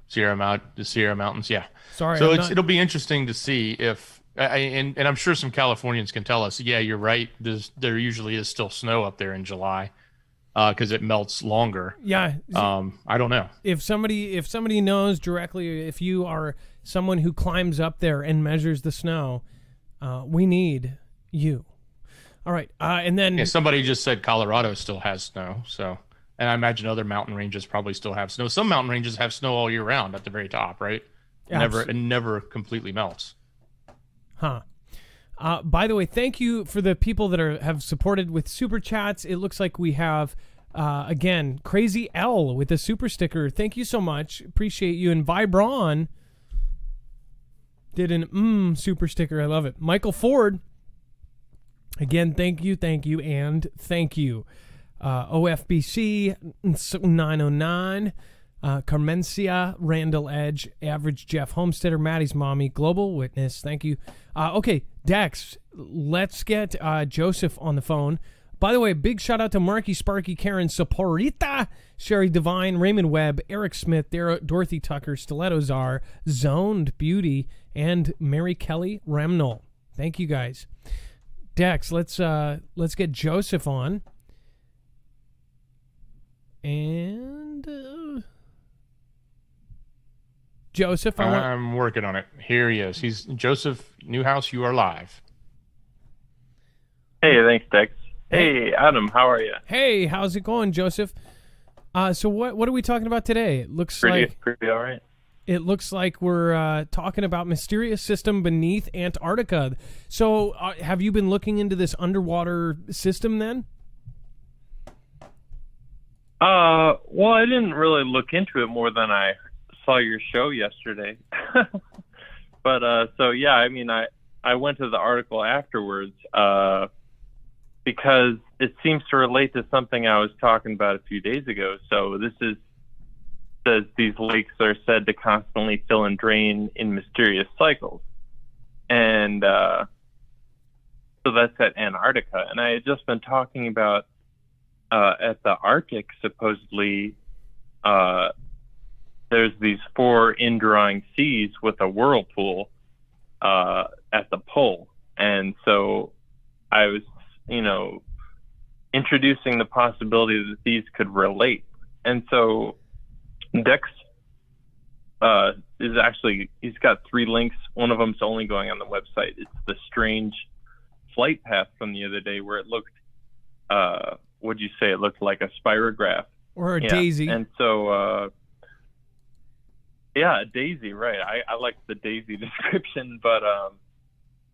Speaker 2: Sierra Mountains. Yeah.
Speaker 1: Sorry.
Speaker 2: So it'll be interesting to see if. And I'm sure some Californians can tell us, yeah, you're right. There usually is still snow up there in July because it melts longer.
Speaker 1: Yeah.
Speaker 2: I don't know.
Speaker 1: If somebody knows directly, if you are someone who climbs up there and measures the snow, we need you. All right. And then
Speaker 2: somebody just said Colorado still has snow. So, and I imagine other mountain ranges probably still have snow. Some mountain ranges have snow all year round at the very top, right? It never completely melts.
Speaker 1: Huh. By the way, thank you for the people that have supported with super chats. It looks like we have, again, Crazy L with a super sticker. Thank you so much. Appreciate you. And Vibron did an super sticker. I love it. Michael Ford, again, thank you, and thank you. OFBC 909. Carmencia, Randall Edge, Average Jeff Homesteader, Maddie's Mommy, Global Witness. Thank you. Okay, Dex, let's get Joseph on the phone. By the way, big shout out to Marky, Sparky, Karen, Saporita, Sherry Devine, Raymond Webb, Eric Smith, Dorothy Tucker, Stiletto Czar, Zoned Beauty, and Mary Kelly Remnall. Thank you guys. Dex, let's get Joseph on. And Joseph,
Speaker 2: I'm working on it. Here he is. He's Joseph Newhouse. You are live.
Speaker 7: Hey, thanks, Dex. Hey, Adam, how are you?
Speaker 1: Hey, how's it going, Joseph? So what are we talking about today? It looks
Speaker 7: pretty all right.
Speaker 1: It looks like we're talking about mysterious system beneath Antarctica. So have you been looking into this underwater system then?
Speaker 7: Well, I didn't really look into it more than I saw your show yesterday. But so yeah, I mean, I went to the article afterwards because it seems to relate to something I was talking about a few days ago. So this says these lakes are said to constantly fill and drain in mysterious cycles. And so that's at Antarctica. And I had just been talking about at the Arctic, supposedly, there's these 4 indrawing seas with a whirlpool at the pole. And so I was, introducing the possibility that these could relate. And so Dex is actually, he's got 3 links. One of them's only going on the website. It's the strange flight path from the other day where it looked, what'd you say? It looked like a spirograph.
Speaker 1: Or a daisy.
Speaker 7: And so, a daisy, right. I like the daisy description, but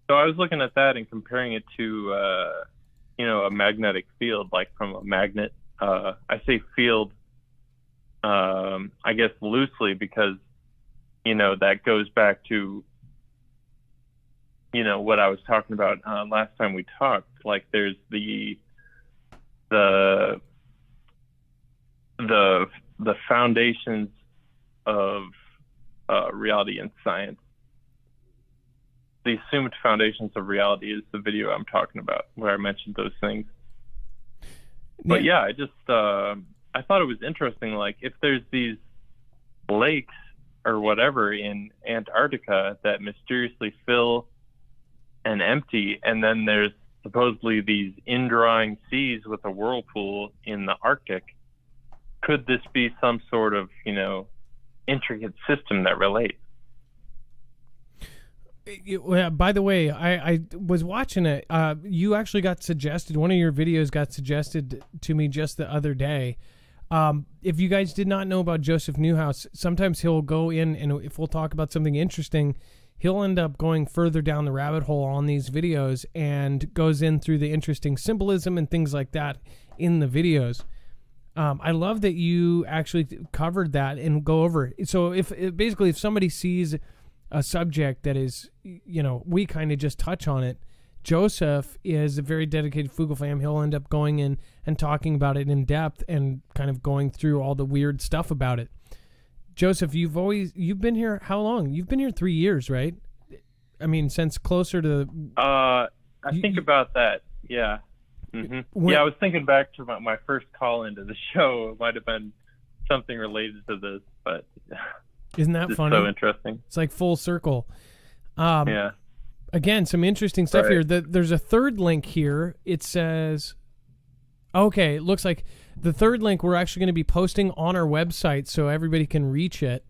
Speaker 7: so I was looking at that and comparing it to, a magnetic field, like from a magnet. I say field, I guess loosely because, that goes back to, what I was talking about last time we talked. Like there's the foundations of reality and science. The assumed foundations of reality is the video I'm talking about, where I mentioned those things. But yeah, I just I thought it was interesting. Like if there's these lakes or whatever in Antarctica that mysteriously fill and empty, and then there's supposedly these indrawing seas with a whirlpool in the Arctic. Could this be some sort of, intricate system that relates?
Speaker 1: By the way, I was watching it. You actually got suggested, one of your videos got suggested to me just the other day. If you guys did not know about Joseph Newhouse, sometimes he'll go in and if we'll talk about something interesting, he'll end up going further down the rabbit hole on these videos and goes in through the interesting symbolism and things like that in the videos. I love that you actually covered that and go over it. So if somebody sees a subject that is, we kind of just touch on it, Joseph is a very dedicated Foogle fan. He'll end up going in and talking about it in depth and kind of going through all the weird stuff about it. Joseph, you've been here how long? You've been here 3 years, right? I mean, since closer to...
Speaker 7: I think about that, yeah. Mm-hmm. I was thinking back to my first call into the show. It might have been something related to this, but...
Speaker 1: Isn't that funny?
Speaker 7: So interesting.
Speaker 1: It's like full circle.
Speaker 7: Yeah.
Speaker 1: Again, some interesting stuff here. There's a third link here. It says... Okay, it looks like the third link we're actually going to be posting on our website so everybody can reach it.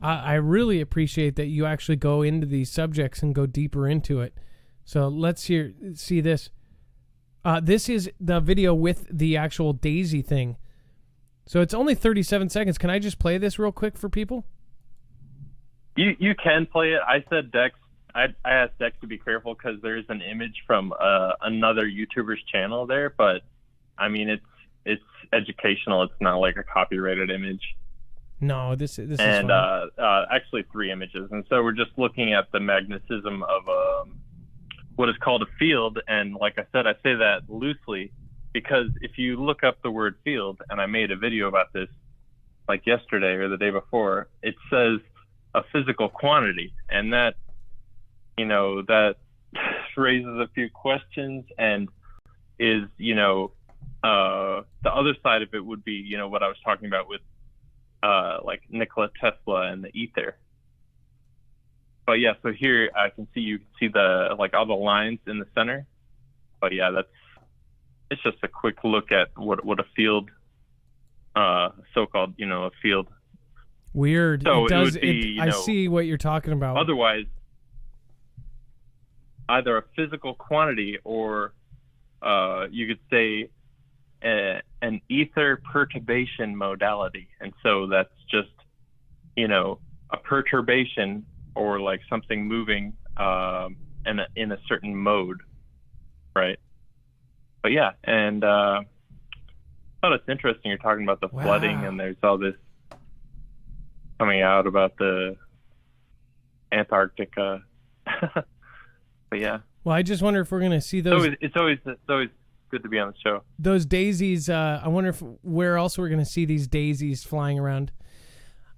Speaker 1: I really appreciate that you actually go into these subjects and go deeper into it. So let's see this. This is the video with the actual daisy thing. So it's only 37 seconds. Can I just play this real quick for people?
Speaker 7: You can play it. I said Dex. I asked Dex to be careful because there is an image from another YouTuber's channel there, but I mean it's educational. It's not like a copyrighted image.
Speaker 1: No, this is
Speaker 7: and actually 3 images, and so we're just looking at the magnetism of what is called a field. And like I said, I say that loosely because if you look up the word field, and I made a video about this, like yesterday or the day before, it says a physical quantity, and that, you know, that raises a few questions, and is, you know, the other side of it would be, you know, what I was talking about with like Nikola Tesla and the ether. But yeah, so here you can see the, like, all the lines in the center. But yeah, it's just a quick look at what a field, so-called, you know, a field.
Speaker 1: Weird.
Speaker 7: So
Speaker 1: it does.
Speaker 7: would be,
Speaker 1: I see what you're talking about.
Speaker 7: Otherwise, either a physical quantity, or you could say an ether perturbation modality. And so that's just, you know, a perturbation, or like something moving in a certain mode, right? But yeah, and I thought it's interesting you're talking about the flooding, and there's all this coming out about the Antarctic. But yeah.
Speaker 1: Well, I just wonder if we're going to see those.
Speaker 7: It's always good to be on the show.
Speaker 1: Those daisies. I wonder where else we're going to see these daisies flying around.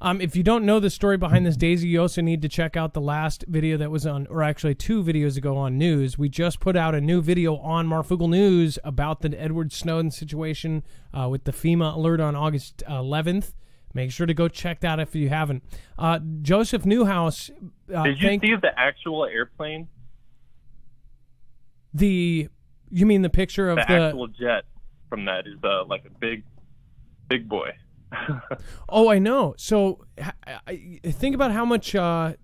Speaker 1: If you don't know the story behind this daisy, you also need to check out the last video that was on, or actually 2 videos ago, on news. We just put out a new video on Marfoogle News about the Edward Snowden situation with the FEMA alert on August 11th. Make sure to go check that if you haven't. Joseph Newhouse.
Speaker 7: Did you see the actual airplane?
Speaker 1: You mean the picture of the
Speaker 7: actual jet from that is like a big boy.
Speaker 1: Oh, I know. So think about how much gas,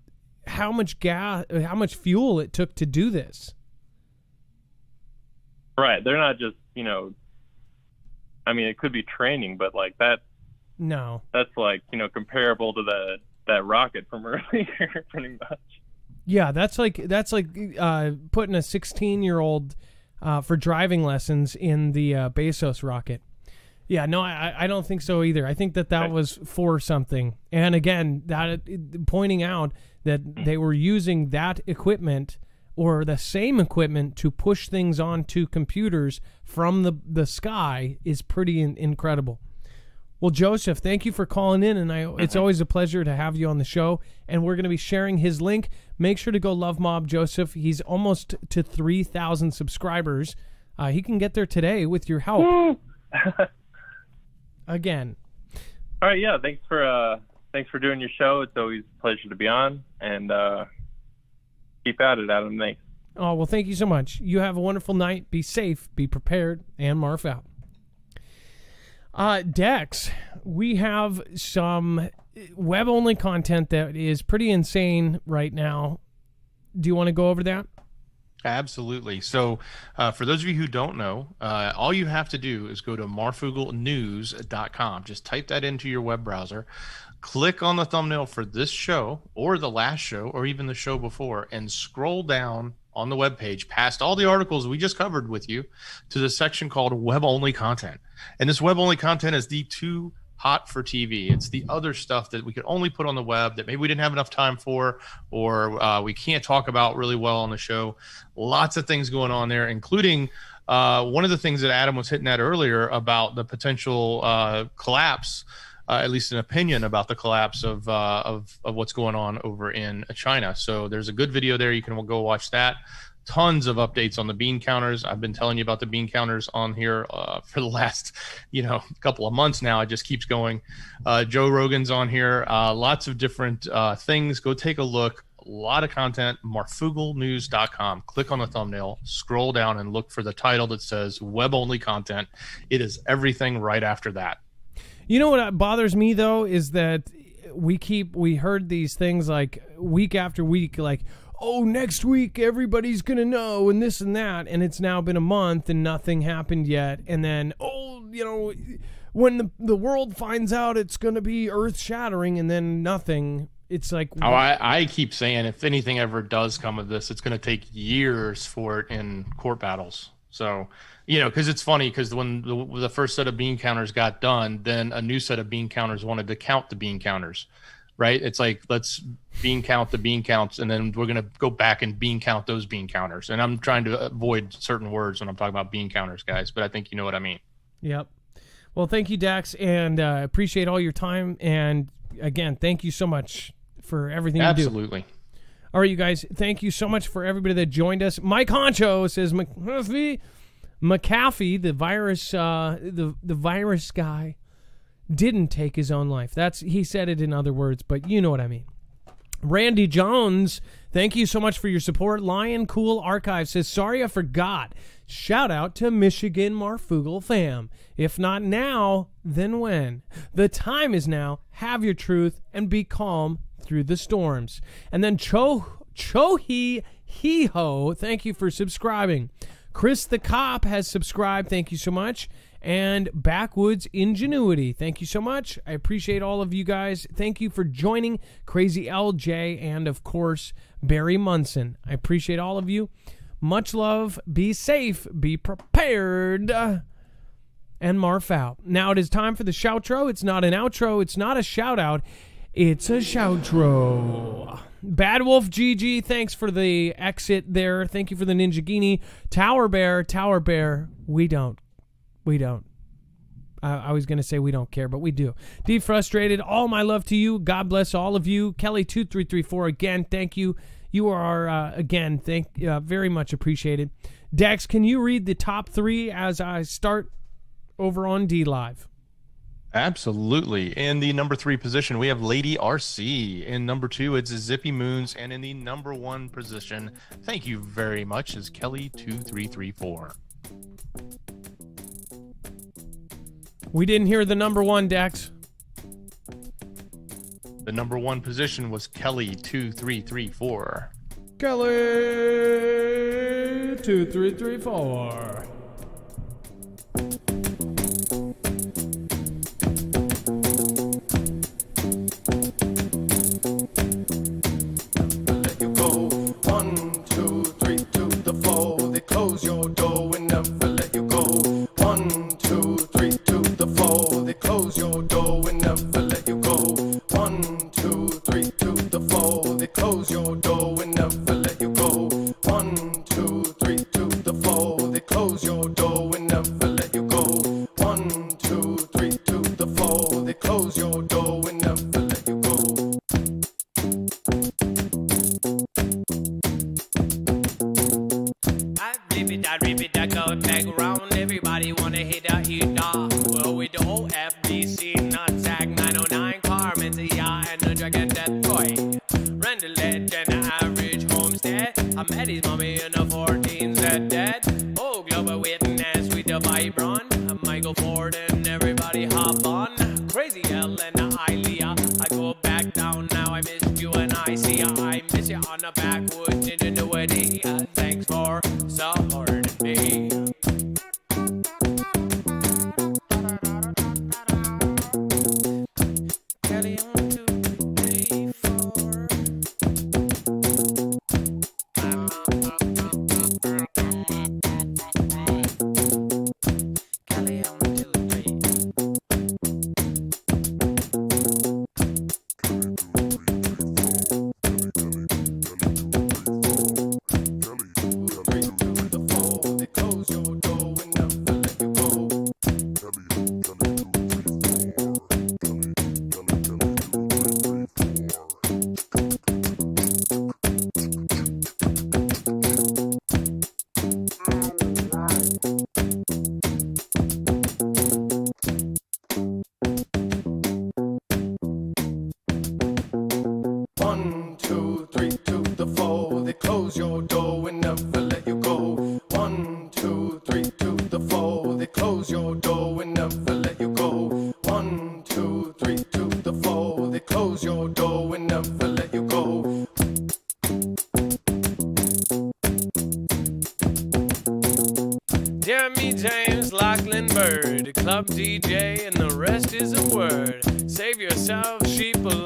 Speaker 1: how much fuel it took to do this.
Speaker 7: Right. They're not just, you know, I mean, it could be training, but like that.
Speaker 1: No.
Speaker 7: That's like, you know, comparable to that rocket from earlier, pretty much.
Speaker 1: Yeah, that's like putting a 16-year-old for driving lessons in the Bezos rocket. Yeah, no, I don't think so either. I think that was for something. And again, pointing out that they were using that equipment, or the same equipment, to push things onto computers from the sky is pretty incredible. Well, Joseph, thank you for calling in, and it's always a pleasure to have you on the show. And we're going to be sharing his link. Make sure to go love Mob Joseph. He's almost to 3,000 subscribers. He can get there today with your help. Again.
Speaker 7: All right, yeah. Thanks for doing your show. It's always a pleasure to be on, and keep at it, Adam. Thanks.
Speaker 1: Oh, well, thank you so much. You have a wonderful night. Be safe, be prepared, and Marf out. Dex, we have some web-only content that is pretty insane right now. Do you want to go over that?
Speaker 2: Absolutely. So for those of you who don't know, all you have to do is go to marfooglenews.com. Just type that into your web browser, click on the thumbnail for this show or the last show or even the show before, and scroll down on the webpage past all the articles we just covered with you to the section called web-only content. And this web-only content is the too hot for TV. It's the other stuff that we could only put on the web that maybe we didn't have enough time for, or we can't talk about really well on the show. Lots of things going on there, including one of the things that Adam was hitting at earlier about the potential collapse, at least an opinion about the collapse of what's going on over in China. So there's a good video there. You can go watch that. Tons of updates on the bean counters. I've been telling you about the bean counters on here for the last, couple of months now. It just keeps going. Joe Rogan's on here. Lots of different things. Go take a look. A lot of content. marfooglenews.com. Click on the thumbnail, scroll down, and look for the title that says web-only content. It is everything right after that.
Speaker 1: You know what bothers me, though, is that we heard these things like week after week, like, oh, next week everybody's going to know and this and that. And it's now been a month and nothing happened yet. And then, when the world finds out, it's going to be earth shattering, and then nothing. It's like,
Speaker 2: oh, I keep saying if anything ever does come of this, it's going to take years for it in court battles. So, because it's funny, because when the first set of bean counters got done, then a new set of bean counters wanted to count the bean counters. Right? It's like, let's bean count the bean counts, and then we're going to go back and bean count those bean counters. And I'm trying to avoid certain words when I'm talking about bean counters, guys, but I think you know what I mean.
Speaker 1: Yep. Well, thank you, Dex, and appreciate all your time. And again, thank you so much for everything you do.
Speaker 2: Absolutely.
Speaker 1: All right, you guys, thank you so much for everybody that joined us. Mike Honcho says McAfee, the virus, the virus guy, didn't take his own life. He said it in other words, but you know what I mean. Randy Jones, thank you so much for your support. Lion Cool Archive says, sorry I forgot. Shout out to Michigan Marfoogle fam. If not now, then when? The time is now. Have your truth and be calm through the storms. And then Chohi Hee-Ho, thank you for subscribing. Chris the Cop has subscribed. Thank you so much. And Backwoods Ingenuity, thank you so much. I appreciate all of you guys. Thank you for joining Crazy LJ and, of course, Barry Munson. I appreciate all of you. Much love. Be safe. Be prepared. And Marf out. Now it is time for the shoutro. It's not an outro. It's not a shout out. It's a shoutro. Bad Wolf GG, thanks for the exit there. Thank you for the Ninja Genie. Tower Bear, we don't. I was going to say we don't care, but we do. Defrustrated, all my love to you. God bless all of you. Kelly2334, again, thank you. You are, again, very much appreciated. Dex, can you read the top 3 as I start over on D Live?
Speaker 2: Absolutely. In the number 3 position, we have Lady RC. In number 2, it's Zippy Moons. And in the number 1 position, thank you very much, is Kelly2334.
Speaker 1: We didn't hear the number 1, Dex.
Speaker 2: The number 1 position was Kelly2334.
Speaker 1: Kelly2334.
Speaker 8: Let you go. 1, 2, 3 to the 4. They close your door and never let you go. 1, 2, 3 to the 4. They close your door and never let you go. 1, 2, 3 to the 4. They close your door and never let you go. 1, 2, 3 to the 4. They close your door and never let you go. 1, 2, 3 to the 4. They close your door and never let you go.
Speaker 9: I rip it, I go back around. Everybody wanna hit a dog. Well, with the whole FBC, not Zag 909, Carmen, the and the Dragon Death Boy. Randall Ledge and the average homestead. I met his mommy in the 14s at dead. Oh, global witness with the Vibron. Michael Ford and everybody hop on. Crazy L and the Ilea. I go back down now. I missed you and I see ya. I miss you on the backwoods ingenuity. Thanks for supporting me. Kelly on 2, 3, 4. Kelly on 2, 3. Jeremy James, Lachlan Bird, Club DJ, and the rest is a word. Save yourself, Sheeple,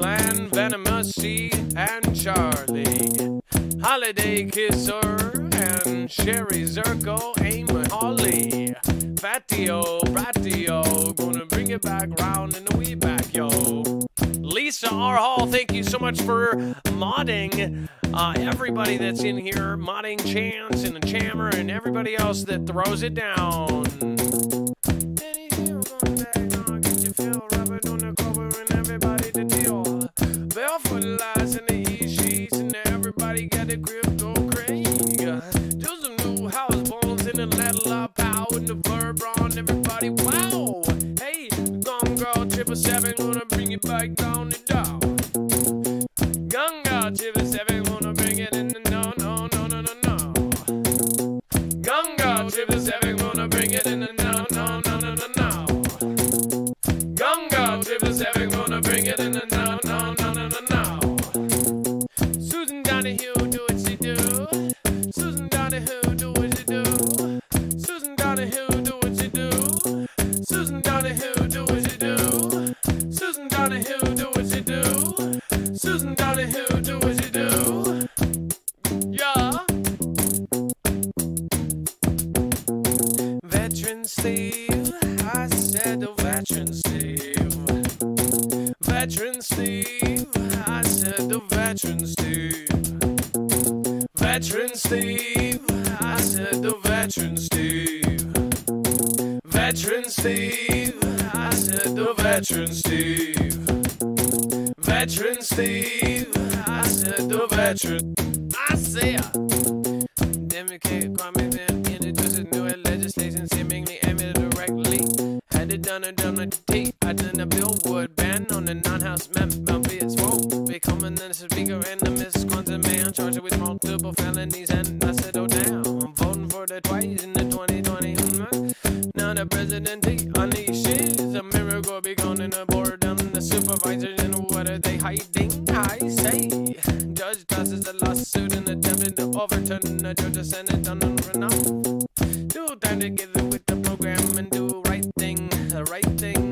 Speaker 9: Venomous C, and Charlie. Holiday Kisser, and Sherry Zirko, Aim Holly. Fatio, Bratio, gonna bring it back round in the wee back, yo. Lisa R. Hall, thank you so much for modding. Everybody that's in here, modding Chance and the Chammer and everybody else that throws it down. crypto Craig. Do some new house bones in the leather of power and the fur brawn, everybody wow. Hey, gone girl, 777, gonna bring it back down the down. Gun girl, 777, gonna bring it in the no, no, no, no, no, no. Gun girl, 777, gonna bring it in the no, no, no, no, no, no. Gun girl, 777, gonna bring it in the no, no, no, no, no, no. Susan Donahue, do what she do. Susan Donahue, do what she do. Susan Donahue, do what she do. Susan Donahue, do what she do. Susan Donahue, do what she do. Susan Donahue, do what she do. Yeah. Veteran Steve, I said the veteran Steve. Veteran Steve, I said the veteran Steve. Veteran Steve, I said the veteran Steve. Veteran Steve, I said the veteran Steve. Veteran Steve, I said the veteran. I said, Democrat crime then introduces new legislation seemingly aimed directly. Had it done a T. I done a billboard ban on the non-house member. Be its fault. Becoming the speaker and the misconduct man charged with multiple felonies and I said, oh damn, I'm voting for the twice in the 2020. Now the president unleashes a miracle begun in the board and the supervisors and what are they hiding? I say, judge tosses the lawsuit and attempted to overturn the Georgia Senate on enough. Do time together with the program and do right thing, the right thing.